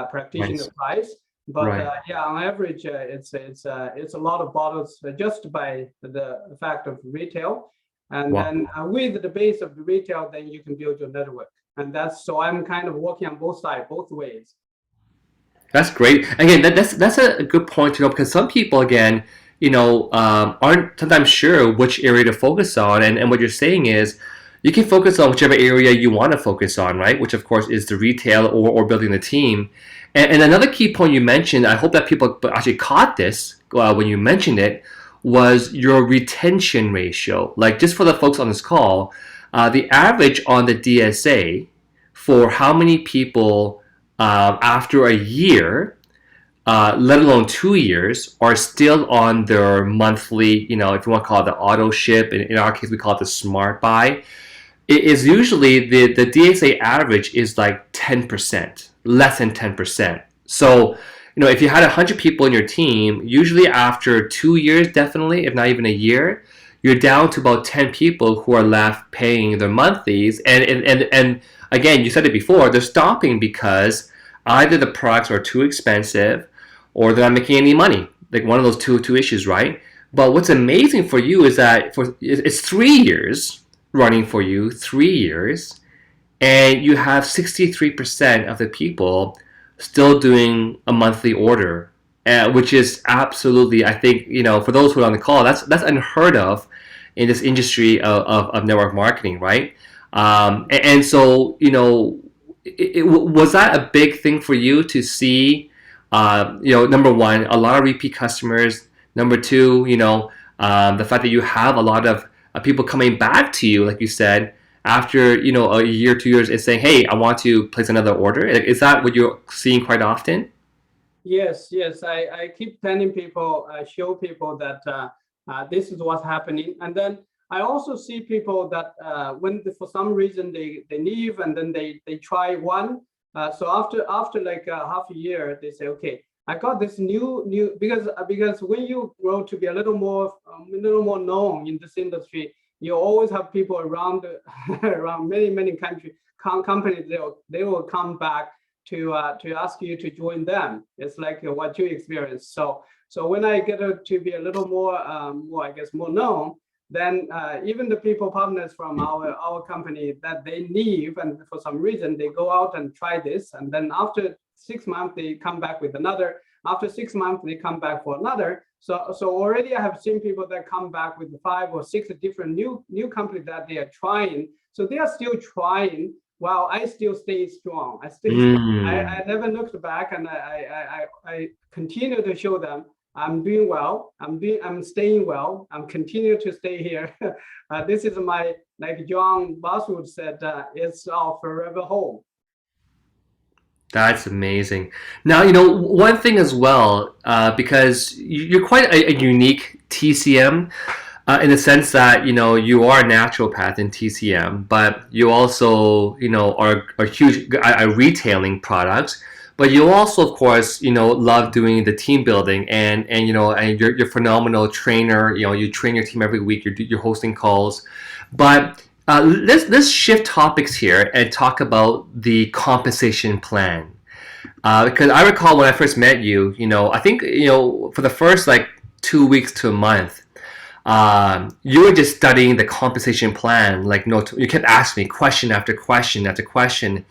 practitioner Right. price. But Right. yeah, on average, it's a lot of bottles just by the fact of retail, and Wow. then with the base of the retail, then you can build your network, and that's so I'm kind of working on both sides, both ways. That's great. Again, that's a good point to know because some people, again, aren't sometimes sure which area to focus on, and what you're saying is you can focus on whichever area you want to focus on, right? Which of course is the retail or building the team. And another key point you mentioned, I hope that people actually caught this when you mentioned it, was your retention ratio. Like just for the folks on this call, the average on the DSA for how many people after a year, let alone 2 years, are still on their monthly, if you want to call it the auto ship, in our case, we call it the smart buy. It is usually the DSA average is like 10%, less than 10%. So, if you had 100 people in your team, usually after 2 years, definitely, if not even a year, you're down to about 10 people who are left paying their monthlies. And again, you said it before, they're stopping because either the products are too expensive or they're not making any money. Like one of those two issues, right? But what's amazing for you is that it's 3 years running for you, 3 years, and you have 63% of the people still doing a monthly order, which is absolutely, I think, for those who are on the call, that's unheard of in this industry of network marketing, right? And so, was that a big thing for you to see? Number one, a lot of repeat customers. Number two, the fact that you have a lot of people coming back to you, like you said, after a year, 2 years, is saying, "Hey, I want to place another order." Is that what you're seeing quite often? Yes, yes. I keep telling people, show people that this is what's happening. And then I also see people that for some reason they leave and then they try one. So after like half a year, they say, okay, I got this new because when you grow to be a little more known in this industry, you always have people around around many companies. They will come back to ask you to join them. It's like what you experience. So when I get to be a little more I guess more known, then even the people partners from our company that they leave and for some reason they go out and try this, and then after 6 months they come back with another. After 6 months they come back for another. So already I have seen people that come back with 5 or 6 different new companies that they are trying. So they are still trying while I still stay strong. I Mm. never looked back, and I continue to show them I'm doing well. I'm staying well. I'm continue to stay here. This is my, like John Boswood said, it's our forever home. That's amazing. Now, one thing as well, because you're quite a unique TCM, in the sense that, you are a naturopath in TCM, but you also, are huge at retailing products. But you also, of course, love doing the team building, and you're a phenomenal trainer. You train your team every week. You're hosting calls, but let's shift topics here and talk about the compensation plan. Because I recall when I first met you, I think, for the first like 2 weeks to a month, you were just studying the compensation plan. Like, you kept asking me question after question after question.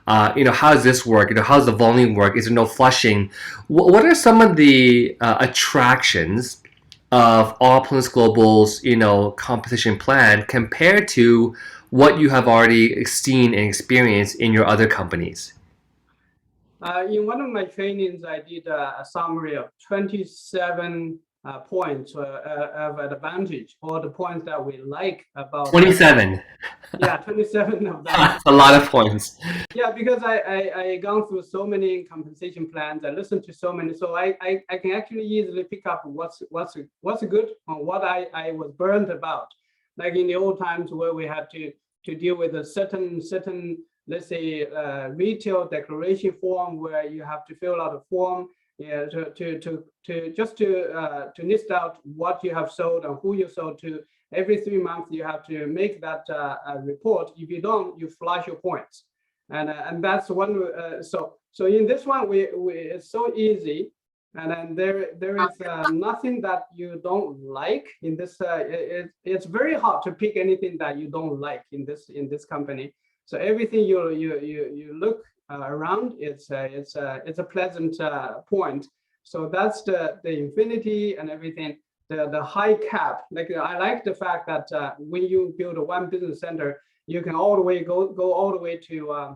How does this work? How does the volume work? Is there no flushing? What are some of the attractions of Opulence Global's, compensation plan compared to what you have already seen and experienced in your other companies? In one of my trainings, I did a summary of 27 points of advantage, or the points that we like about 27. Yeah, 27 of them. That's a lot of points. Yeah, because I gone through so many compensation plans. I listened to so many, so I can actually easily pick up what's good and what I was burned about. Like in the old times where we had to deal with a certain let's say retail declaration form where you have to fill out a form, yeah, to just to list out what you have sold and who you sold to. Every 3 months you have to make that report. If you don't, you flush your points. And that's one. So in this one, we it's so easy, and then there is nothing that you don't like in this. It's very hard to pick anything that you don't like in this company. So everything you look around, it's a pleasant point. So that's the infinity and everything. The high cap. Like I like the fact that when you build a one business center, you can all the way go all the way to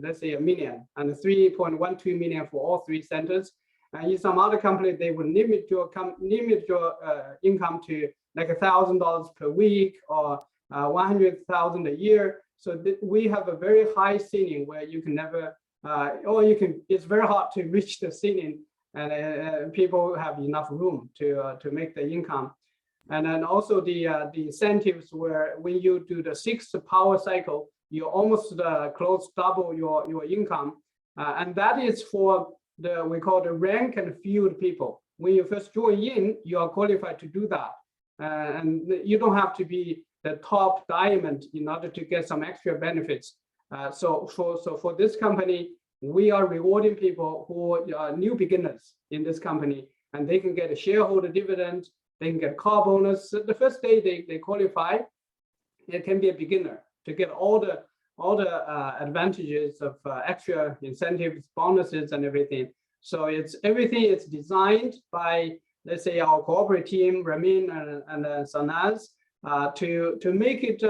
let's say 1 million and 3.12 million for all three centers. And in some other company, they would limit your income to like $1,000 per week or 100,000 a year. So we have a very high ceiling where you can never, or you can. It's very hard to reach the ceiling, and people have enough room to make the income. And then also the incentives where when you do the 6th power cycle, you almost close double your income. And that is for we call the rank and field people. When you first join in, you are qualified to do that. And you don't have to be the top diamond in order to get some extra benefits. So for this company, we are rewarding people who are new beginners in this company, and they can get a shareholder dividend. They can get car bonus. The first day they qualify, it can be a beginner to get all the advantages of extra incentives, bonuses, and everything. So everything is designed by, let's say, our corporate team, Ramin and Sanaz, to make it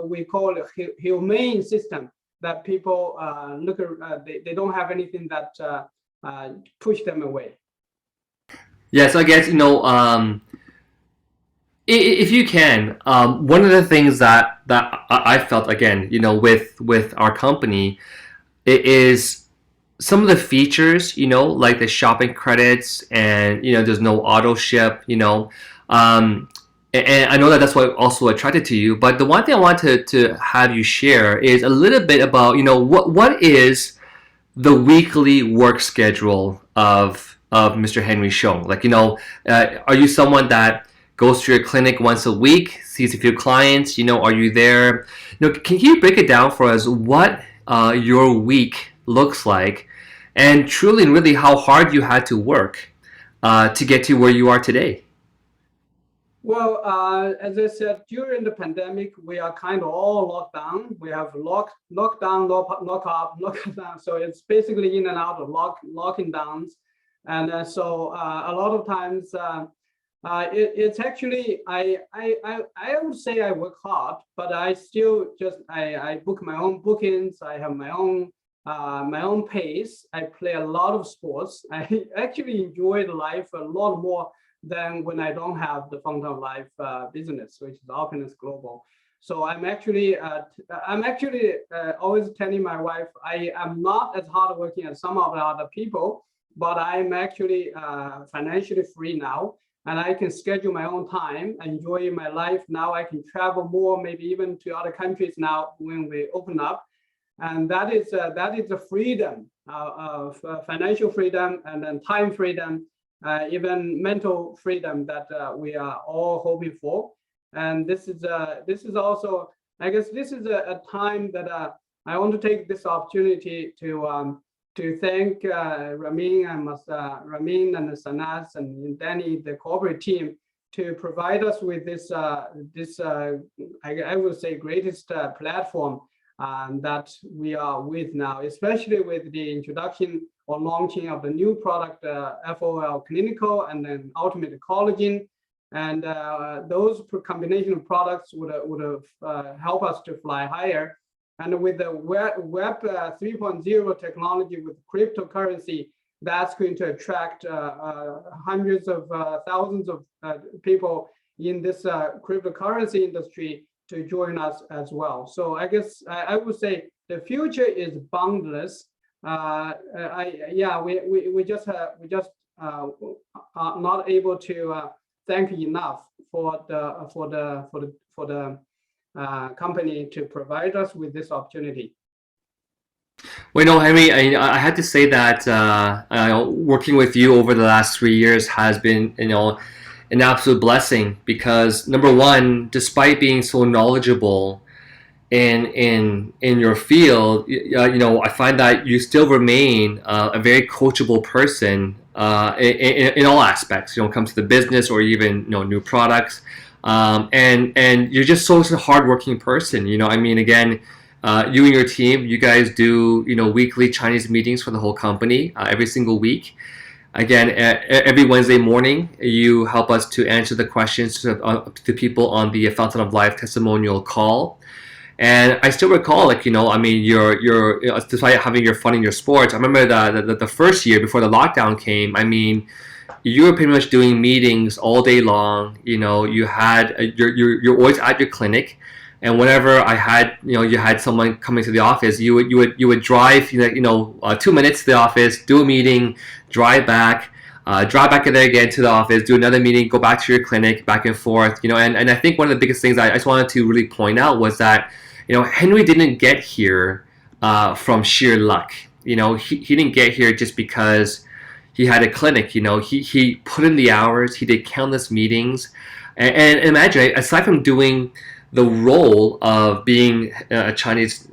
we call a humane system that people they don't have anything that push them away. Yeah, so I guess if you can, one of the things that I felt again, with our company, it is some of the features, like the shopping credits, and there's no auto ship, and I know that that's what also attracted to you. But the one thing I wanted to have you share is a little bit about what is the weekly work schedule of Mr. Henry Xiong. Like, are you someone that goes to your clinic once a week, sees a few clients? Are you there? Can you break it down for us what your week looks like, and truly and really how hard you had to work to get to where you are today? Well, as I said, during the pandemic, we are kind of all locked down. We have lockdown, lock up, lock down. So it's basically in and out of locking downs. And so a lot of times it's actually, I would say I work hard, but I still I book my own bookings. I have my own pace. I play a lot of sports. I actually enjoy the life a lot more than when I don't have the Fountain of Life business, which is Opulence Global. So I'm actually always telling my wife I am not as hardworking as some of the other people, but I'm actually financially free now, and I can schedule my own time, enjoy my life now. I can travel more, maybe even to other countries now when we open up, and that is a freedom of financial freedom, and then time freedom. Even mental freedom that we are all hoping for. And this is also, I guess, this is a time that I want to take this opportunity to thank Ramin and Sanaz and Danny, the corporate team, to provide us with this I would say greatest platform that we are with now, especially with the introduction or launching of the new product, FOL Clinical, and then Ultimate Collagen. And those combination of products would help us to fly higher. And with the Web 3.0 technology with cryptocurrency, that's going to attract hundreds of thousands of people in this cryptocurrency industry to join us as well. So I guess I would say the future is boundless. We just are not able to thank enough for the company to provide us with this opportunity. Well, you know, Henry, I had to say that working with you over the last 3 years has been, you know, an absolute blessing because number one, despite being so knowledgeable in your field, you know, I find that you still remain a very coachable person in all aspects. You know, when it comes to the business or even, you know, new products, and you're just such a hardworking person. You know, I mean, again. You and your team, you guys do, you know, weekly Chinese meetings for the whole company every single week. Again, every Wednesday morning, you help us to answer the questions to people on the Fountain of Life testimonial call. And I still recall, like, you know, I mean, you're despite having your fun in your sports, I remember the first year before the lockdown came, I mean, you were pretty much doing meetings all day long. You know, you're always at your clinic. And whenever I had, you know, you had someone coming to the office, you would drive, 2 minutes to the office, do a meeting, drive back in there again to the office, do another meeting, go back to your clinic, back and forth, you know. And I think one of the biggest things I just wanted to really point out was that, you know, Henry didn't get here from sheer luck. You know, he didn't get here just because he had a clinic. You know, he put in the hours, he did countless meetings, and imagine, aside from doing the role of being a Chinese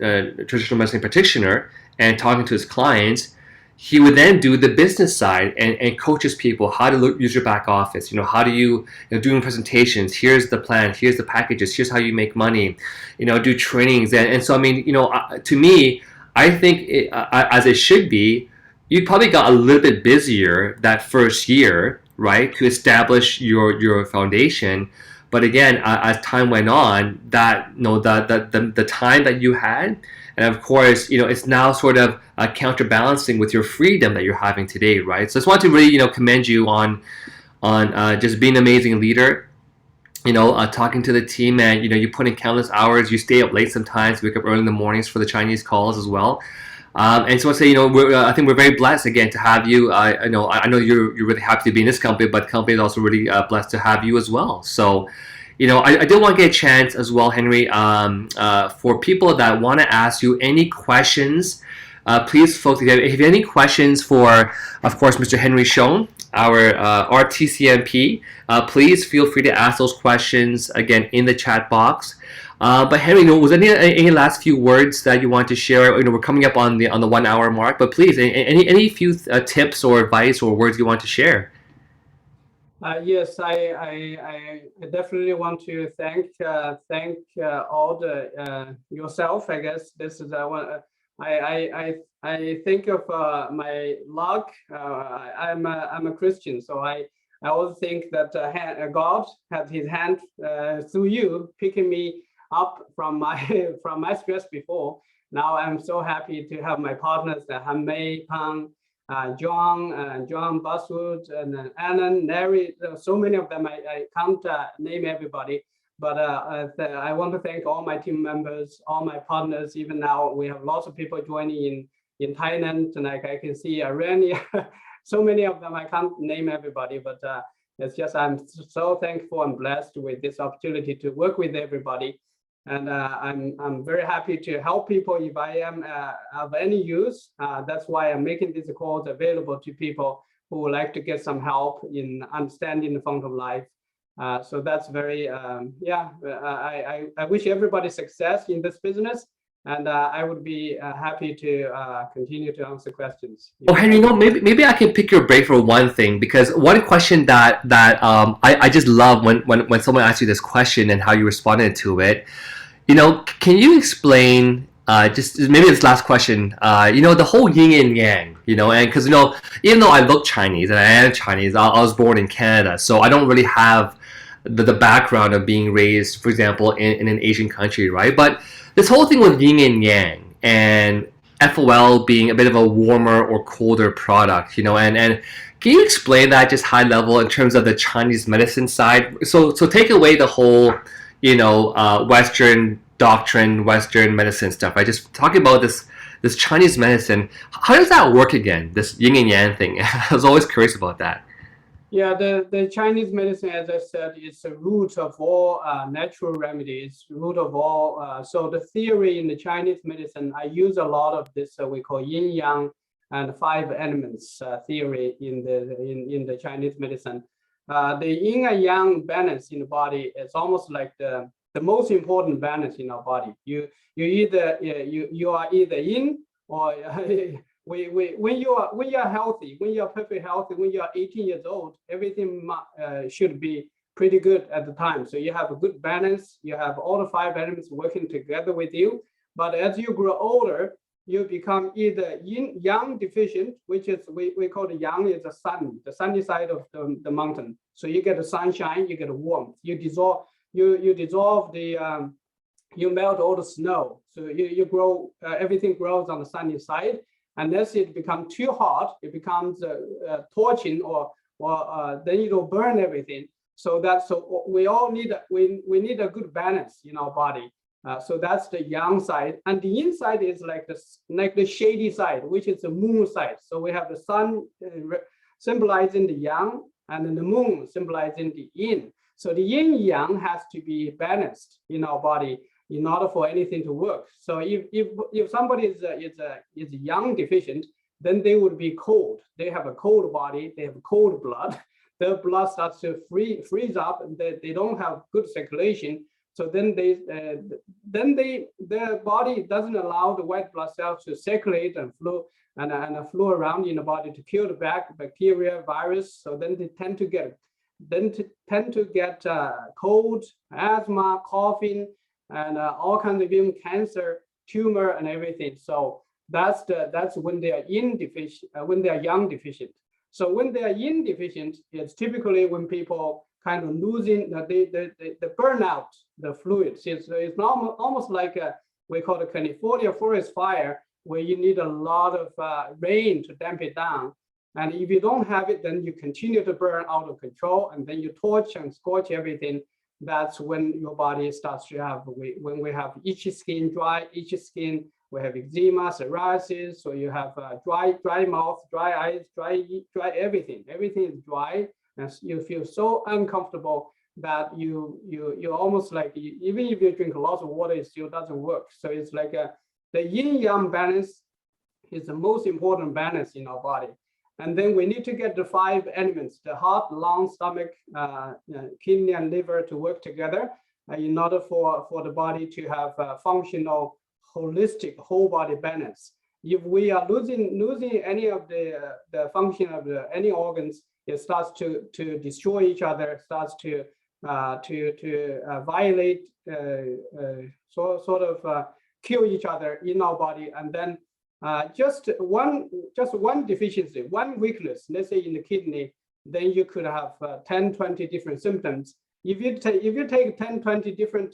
traditional medicine practitioner and talking to his clients, he would then do the business side and coaches people how to use your back office. You know, how do you know, doing presentations, here's the plan, here's the packages, here's how you make money, you know, do trainings. And so, I mean, you know, to me, I think as it should be, you probably got a little bit busier that first year, right, to establish your foundation. But again, as time went on, that, you know, the time that you had, and of course, you know, it's now sort of counterbalancing with your freedom that you're having today, right? So I just want to really, you know, commend you on just being an amazing leader. You know, talking to the team, and you know, you put in countless hours. You stay up late sometimes, wake up early in the mornings for the Chinese calls as well. And so I say, you know, I think we're very blessed again to have you. I know you're really happy to be in this company, but the company is also really blessed to have you as well. So, you know, I did want to get a chance as well, Henry, for people that want to ask you any questions. Please, folks, if you have any questions for, of course, Mr. Henry Xiong, our TCMP, please feel free to ask those questions again in the chat box. But Henry, you know, was there any last few words that you want to share? You know, we're coming up on the 1 hour mark, but please, any few tips or advice or words you want to share? Yes, I definitely want to thank all the yourself. I guess this is one. I think of my luck. I'm a Christian, so I always think that God had His hand through you picking me up from my stress before. Now I'm so happy to have my partners, Han Mei, Pang, John Buswood, and Alan, Larry. So many of them. I can't name everybody, but I want to thank all my team members, all my partners. Even now, we have lots of people joining in Thailand, and like I can see Irania. So many of them. I can't name everybody, but it's just I'm so thankful and blessed with this opportunity to work with everybody. And I'm very happy to help people if I am of any use. That's why I'm making these calls available to people who would like to get some help in understanding the Fountain of Life. So that's very, I wish everybody success in this business. And I would be happy to continue to answer questions. Oh, Henry, you know, maybe I can pick your brain for one thing, because one question that I just love when someone asks you this question and how you responded to it. You know, can you explain just maybe this last question? You know, the whole yin and yang. You know, and because, you know, even though I look Chinese and I am Chinese, I was born in Canada, so I don't really have the background of being raised, for example, in an Asian country, right? But this whole thing with yin and yang and FOL being a bit of a warmer or colder product, you know, and can you explain that just high level in terms of the Chinese medicine side? So take away the whole, Western doctrine, Western medicine stuff. I just talking about this Chinese medicine. How does that work again? This yin and yang thing. I was always curious about that. Yeah, the Chinese medicine, as I said, is the root of all natural remedies, root of all. So the theory in the Chinese medicine, I use a lot of this we call yin yang and five elements theory in the Chinese medicine. The yin and yang balance in the body is almost like the most important balance in our body. You are either yin or when you are healthy, when you are perfectly healthy, when you are 18 years old, everything should be pretty good at the time. So you have a good balance. You have all the five elements working together with you. But as you grow older, you become either yin yang deficient, which is we call the yang is the sun, the sunny side of the mountain. So you get the sunshine, you get the warmth. You dissolve the you melt all the snow. So you grow everything grows on the sunny side. Unless it becomes too hot, it becomes torching, or then it'll burn everything. So we all need we need a good balance in our body. So that's the yang side, and the yin side is like the shady side, which is the moon side. So we have the sun symbolizing the yang, and then the moon symbolizing the yin. So the yin yang has to be balanced in our body in order for anything to work. So if somebody is yang deficient, then they would be cold. They have a cold body. They have cold blood. Their blood starts to freeze up, and they don't have good circulation. So then their body doesn't allow the white blood cells to circulate and flow around in the body to kill the bacteria, virus. So then they tend to get cold, asthma, coughing, and all kinds of even cancer, tumor, and everything. So that's when they are yin deficient, when they are yang deficient. So when they are yin deficient, it's typically when people kind of losing they burn out the fluids. It's almost like we call it California forest fire, where you need a lot of rain to damp it down. And if you don't have it, then you continue to burn out of control, and then you torch and scorch everything. That's when your body starts to have, when we have itchy skin, we have eczema, psoriasis, so you have dry mouth, dry eyes, dry everything. Everything is dry, and you feel so uncomfortable that you almost like, even if you drink lots of water, it still doesn't work. So it's like the yin-yang balance is the most important balance in our body. And then we need to get the five elements, the heart, lung, stomach, kidney, and liver to work together in order for the body to have a functional, holistic, whole body balance. If we are losing any of the function of any organs, it starts to destroy each other, starts to violate, kill each other in our body, and then just one deficiency, one weakness, let's say in the kidney, then you could have 10, 20 different symptoms. If you take 10, 20 different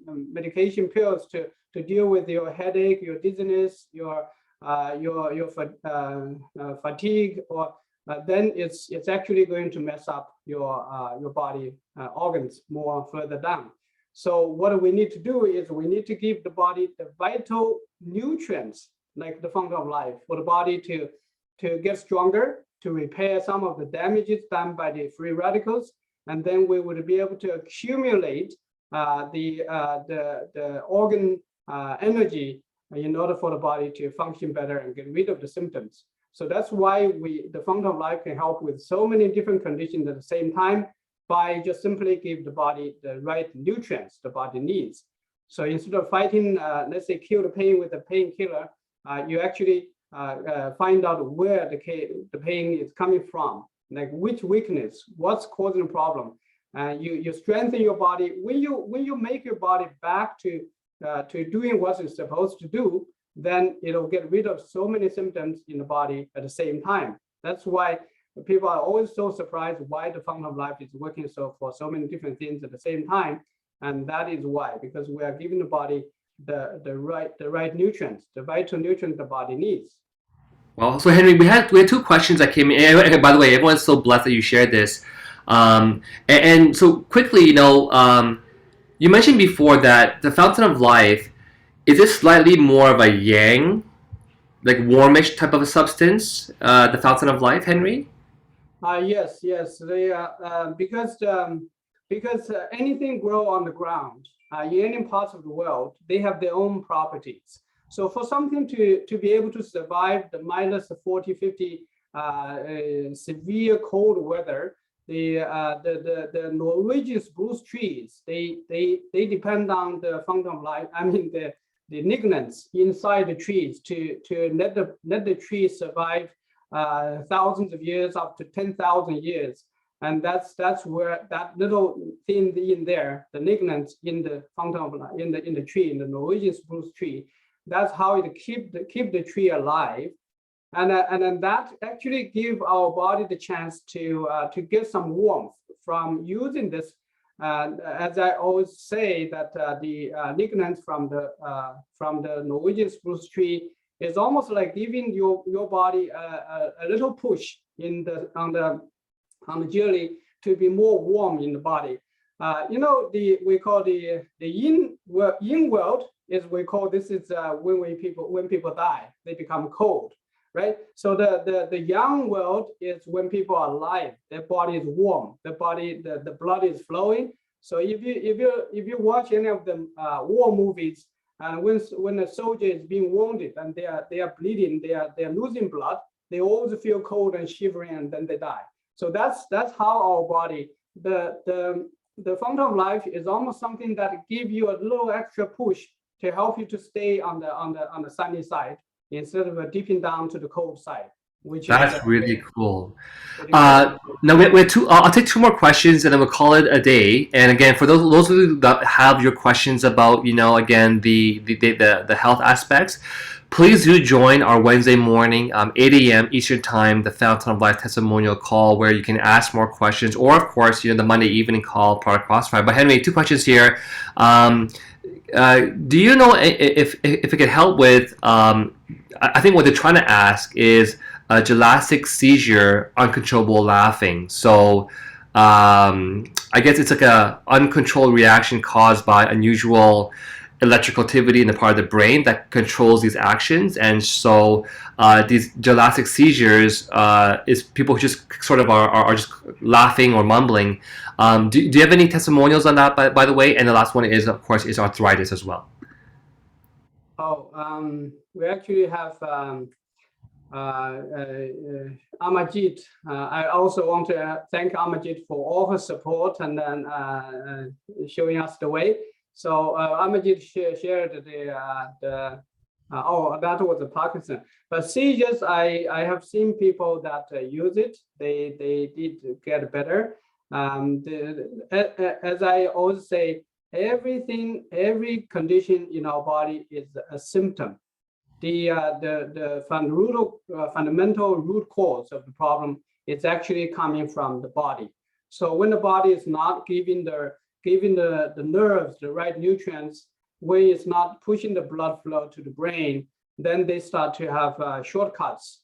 medication pills to deal with your headache, your dizziness, your fatigue, or then it's actually going to mess up your body organs more further down. So what we need to do is we need to give the body the vital nutrients, like the function of life, for the body to get stronger, to repair some of the damages done by the free radicals, and then we would be able to accumulate the organ energy in order for the body to function better and get rid of the symptoms. So that's why the function of life can help with so many different conditions at the same time, by just simply give the body the right nutrients the body needs. So instead of fighting, let's say, kill the pain with a painkiller, you actually find out where the pain is coming from, like which weakness, what's causing the problem. You strengthen your body. When you make your body back to doing what it's supposed to do, then it'll get rid of so many symptoms in the body at the same time. That's why people are always so surprised why the function of life is working for so many different things at the same time. And that is why, because we are giving the body the right nutrients, the vital nutrients the body needs. Well, so Henry, we had two questions that came in. And by the way, everyone's so blessed that you shared this. And so quickly, You mentioned before that the fountain of life is this slightly more of a yang, like warmish type of a substance, the fountain of life, Henry? Yes, yes. Because anything grow on the ground in any parts of the world, they have their own properties. So for something to be able to survive the minus 40, 50 severe cold weather, the Norwegian spruce trees, they depend on the fountain of life. I mean the lignans inside the trees to let the tree survive thousands of years, up to 10,000 years. And that's where that little thing in there, the lignans in the fountain of in the tree, in the Norwegian spruce tree, that's how it keep the tree alive. And then that actually give our body the chance to get some warmth from using this. As I always say, that the lignans from the Norwegian spruce tree is almost like giving your body a little push on the jelly to be more warm in the body. We call the yin world is we call this is when people die, they become cold, right? So the yang world is when people are alive, their body is warm, the blood is flowing. So if you watch any of the war movies, and when a soldier is being wounded and they are bleeding, they are losing blood, they always feel cold and shivering, and then they die. So that's how our body, the fountain of life is almost something that give you a little extra push to help you to stay on the sunny side instead of dipping down to the cold side. Which That's is really cool. pretty cool. Now we have two. I'll take two more questions and then we'll call it a day. And again, for those of you that have your questions about, again the health aspects, please do join our Wednesday morning, 8 a.m. Eastern Time, the Fountain of Life testimonial call, where you can ask more questions, or of course, the Monday evening call, Product Crossfire. But Henry, two questions here. Do you know if it could help with? I think what they're trying to ask is a gelastic seizure, uncontrollable laughing. So I guess it's like a uncontrolled reaction caused by unusual electrical activity in the part of the brain that controls these actions. And so these gelastic seizures is people who just sort of are just laughing or mumbling. Do you have any testimonials on that, by the way? And the last one is, of course, is arthritis as well. We actually have Amajit. I also want to thank Amajit for all her support and then showing us the way. So Amajit shared that was a Parkinson. But seizures, I have seen people that use it. They did get better. As I always say, every condition in our body is a symptom. The fundamental root cause of the problem is actually coming from the body. So when the body is not giving the nerves the right nutrients, when it's not pushing the blood flow to the brain, then they start to have shortcuts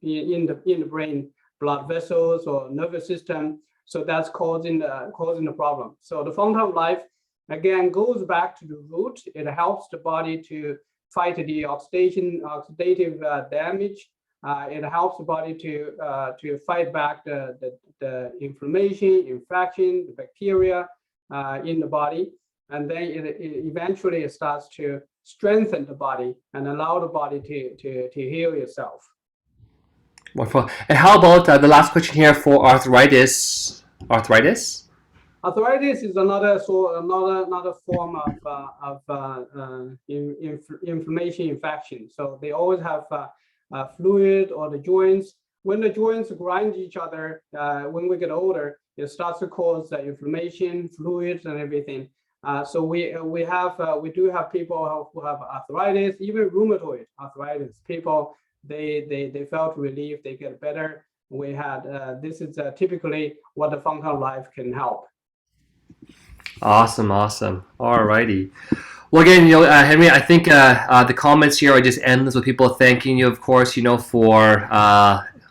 in the brain, blood vessels or nervous system. So that's causing the problem. So the fountain of life again goes back to the root. It helps the body to fight the oxidative damage. It helps the body to fight back the inflammation, infection, the bacteria in the body, and then it eventually starts to strengthen the body and allow the body to heal itself. Wonderful. And how about the last question here for arthritis? Arthritis? Arthritis is another form of inflammation infection. So they always have fluid or the joints. When the joints grind each other, when we get older, it starts to cause inflammation, fluids, and everything. So we do have people who have arthritis, even rheumatoid arthritis. People they felt relief, they get better. We had this is typically what the fountain of life can help. Awesome. All righty. Well, again, Henry, I think the comments here are just endless with people thanking you, of course, for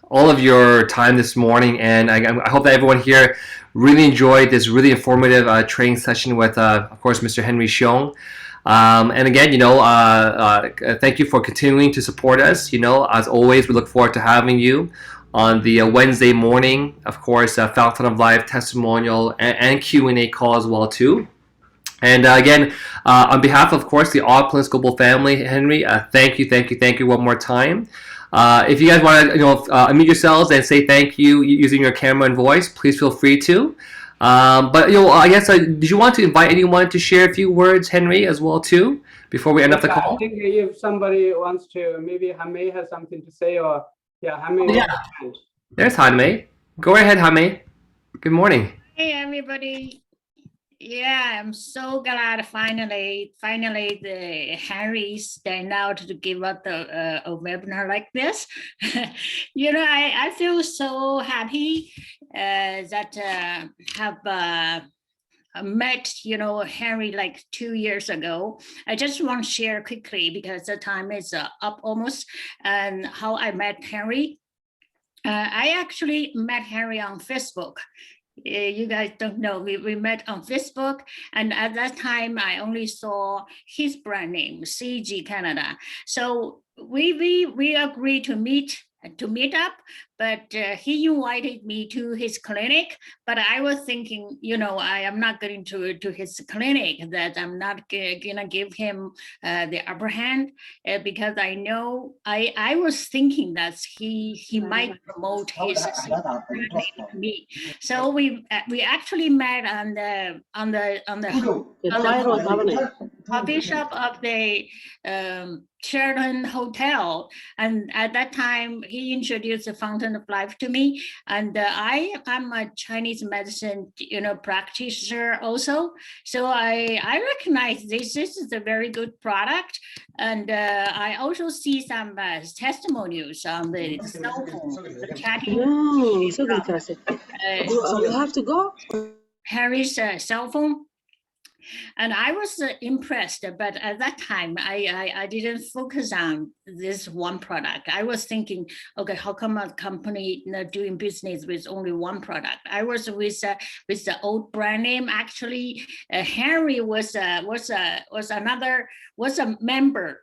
all of your time this morning, and I hope that everyone here Really enjoyed this really informative training session with, of course, Mr. Henry Xiong. And again, thank you for continuing to support us. As always, we look forward to having you on the Wednesday morning, of course, Fountain of Life testimonial and Q&A call as well too. And again, on behalf of course, the Opulence Global family, Henry, thank you one more time. If you guys want to, unmute yourselves and say thank you using your camera and voice, please feel free to. But I guess, did you want to invite anyone to share a few words, Henry, as well too, before we end up the call? I think if somebody wants to, maybe Hamei has something to say, or Hamei. Yeah. There's Hanmei. Go ahead, Hanmei. Good morning. Hey everybody. Yeah, I'm so glad finally the Henry stand out to give us a webinar like this. I feel so happy that have met Henry like 2 years ago. I just want to share quickly because the time is up almost, and how I met Henry. I actually met Henry on Facebook. You guys don't know, we met on Facebook, and at that time I only saw his brand name, Sagee Canada. So we agreed to meet up, but he invited me to his clinic. But I was thinking, I am not going to his clinic, that I'm not gonna give him the upper hand, because I know I was thinking that he might promote his to me. So we actually met on the coffee shop of the Sheraton Hotel, and at that time he introduced the Fountain of Life to me, and I am a Chinese medicine practitioner also, so I recognize this is a very good product, and I also see some testimonials on the cell phone, the chatting. No, so fantastic. You have to go. Harry's cell phone. And I was impressed, but at that time, I didn't focus on this one product. I was thinking, okay, how come a company doing business with only one product? I was with the old brand name. Actually, Henry was a member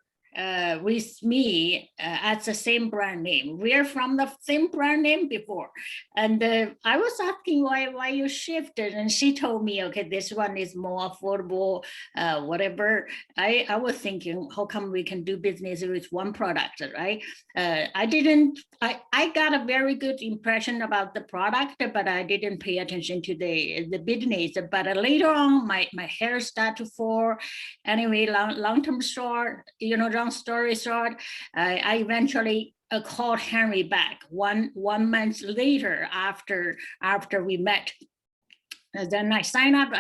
with me at the same brand name. We are from the same brand name before, and I was asking why you shifted, and she told me, okay, this one is more affordable, whatever. I was thinking, how come we can do business with one product, right? I got a very good impression about the product, but I didn't pay attention to the business. But later on, my hair started to fall. Anyway, long story short, I eventually called Henry back one month later after we met. And then I signed up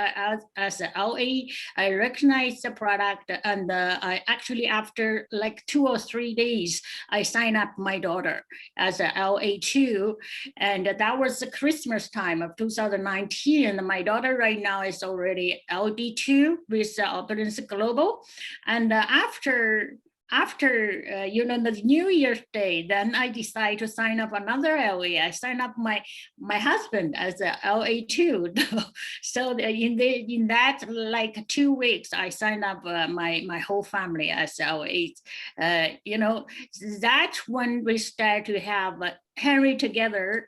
as an LA. I recognized the product, and I actually, after like 2 or 3 days, I signed up my daughter as an LA2, and that was the Christmas time of 2019. And my daughter right now is already LD2 with Opulence Global, and after the New Year's Day, then I decided to sign up another LA. I signed up my husband as a LA2. So in that like 2 weeks, I signed up my whole family as LA. That's when we start to have Henry together.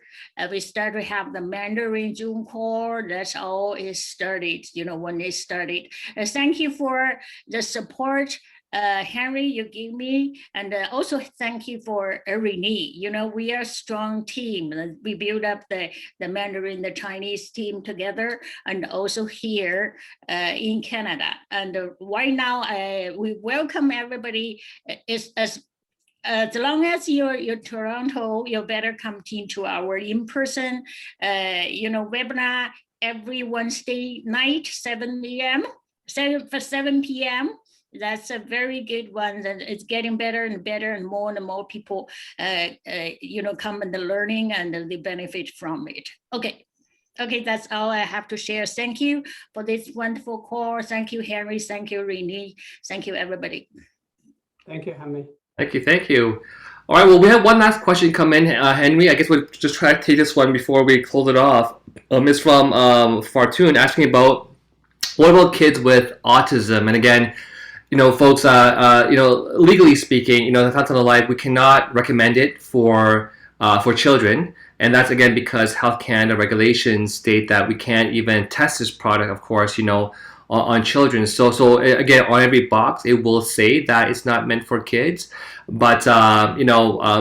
We start to have the Mandarin Zoom call. That's all it started. When it started. Thank you for the support, Henry, you give me, and also thank you for Renee. We are a strong team. We build up the Mandarin, the Chinese team together, and also here in Canada. And right now, we welcome everybody. As long as you're Toronto, you better come into our in-person, webinar every Wednesday night, 7 p.m. That's a very good one, and it's getting better and better, and more people, come and learning, and they benefit from it. Okay, that's all I have to share. Thank you for this wonderful call. Thank you, Henry. Thank you, Renee. Thank you, everybody. Thank you, Hamei. Thank you, thank you. All right, well, we have one last question come in, Henry. I guess we'll just try to take this one before we close it off. It's from Fartoon asking about what about kids with autism? And again, folks, legally speaking, the Fountain of Life, we cannot recommend it for children, and that's again because Health Canada regulations state that we can't even test this product, of course, on children. So again, on every box, it will say that it's not meant for kids. But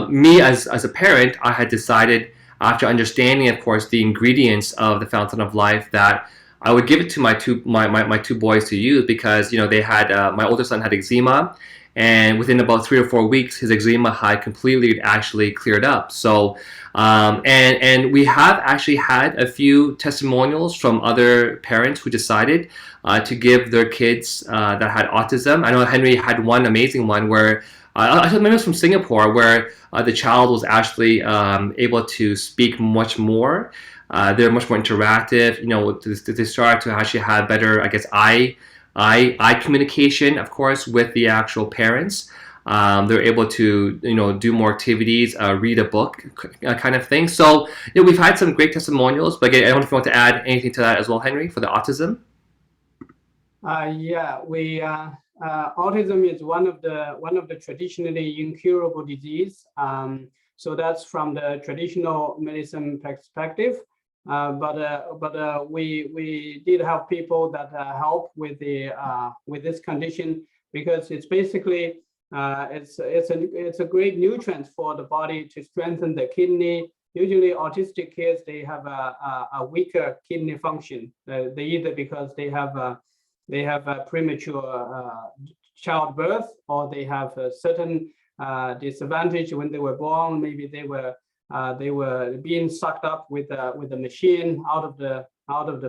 me as a parent, I had decided after understanding, of course, the ingredients of the Fountain of Life that I would give it to my two boys to use because they had my older son had eczema, and within about 3 or 4 weeks, his eczema had completely actually cleared up. So and we have actually had a few testimonials from other parents who decided to give their kids that had autism. I know Henry had one amazing one where I remember it was from Singapore where the child was actually able to speak much more. They're much more interactive. They start to actually have better, I guess, eye communication, of course, with the actual parents. They're able to, do more activities, read a book, kind of thing. So, we've had some great testimonials. But again, I don't know if you want to add anything to that as well, Henry, for the autism. Yeah, autism is one of the traditionally incurable disease. So that's from the traditional medicine perspective. But we did have people that help with this condition because it's basically it's a great nutrient for the body to strengthen the kidney. Usually, autistic kids they have a weaker kidney function. They either because they have a premature childbirth, or they have a certain disadvantage when they were born. Maybe they were being sucked up with the machine out of the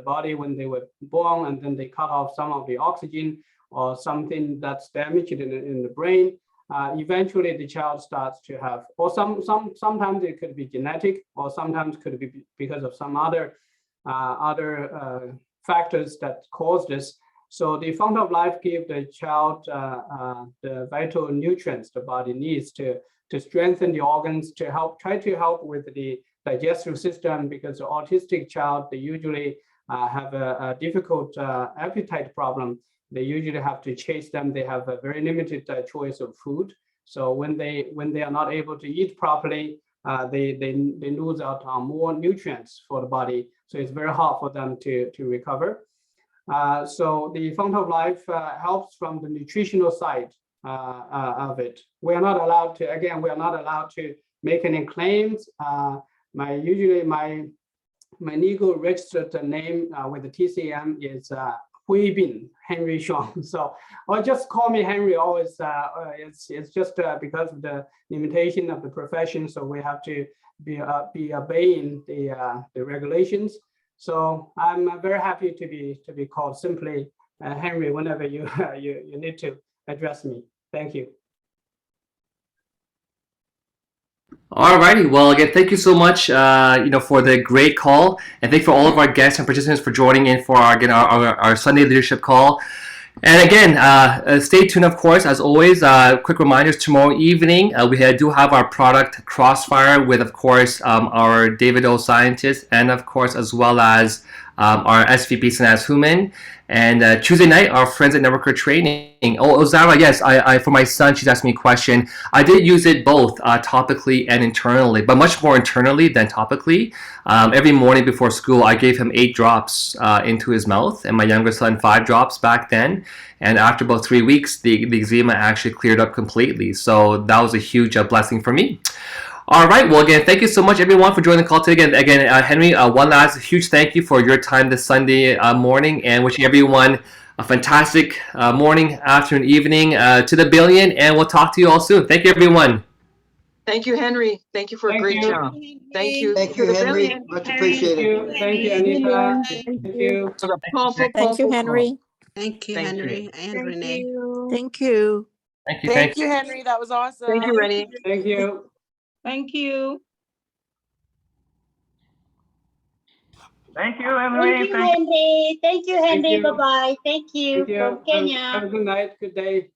body when they were born, and then they cut off some of the oxygen or something that's damaged in the brain. Eventually, the child starts to have, or sometimes it could be genetic, or sometimes could be because of some other factors that cause this. So the Fountain of Life gives the child the vital nutrients the body needs to strengthen the organs, to try to help with the digestive system, because the autistic child, they usually have a difficult appetite problem. They usually have to chase them. They have a very limited choice of food. So when they are not able to eat properly, they lose out on more nutrients for the body. So it's very hard for them to recover. So the Fountain of Life helps from the nutritional side of it. We are not allowed to make any claims. My legal registered name with the TCM is Huibing Henry Xiong. So, or just call me Henry. Always, it's just because of the limitation of the profession. So we have to be obeying the regulations. So I'm very happy to be called simply Henry whenever you need to address me. Thank you. All righty. Well, again, thank you so much, for the great call, and thank you for all of our guests and participants for joining in for our Sunday leadership call. And again, stay tuned, of course, as always. Quick reminders, tomorrow evening, we do have our product Crossfire with, of course, our David O scientist, and, of course, as well as our SVP, Sanaz Human. And Tuesday night, our Friends at Networker training. Oh, Zara, yes, I for my son, she's asking me a question. I did use it both topically and internally, but much more internally than topically. Every morning before school, I gave him 8 drops into his mouth, and my younger son 5 drops back then. And after about 3 weeks, the eczema actually cleared up completely. So that was a huge blessing for me. All right. Well, again, thank you so much, everyone, for joining the call today. Again, Henry, one last huge thank you for your time this Sunday morning, and wishing everyone a fantastic morning, afternoon, evening to the billion. And we'll talk to you all soon. Thank you, everyone. Thank you, Henry. Thank you for a great job. Thank you. Thank you, Henry. Much appreciated. Thank you, Anita. Thank you. Thank you, Henry. Thank you, Thank Henry and Renee. Thank you. Thank you. Thank you, Henry. That was awesome. Thank you, Rennie. Thank you. Thank you. Thank you, Emily. Thank you, Henry. Thank you, Henry. you. Bye-bye. Thank you Thank you. from Kenya. Have a good night. Good day.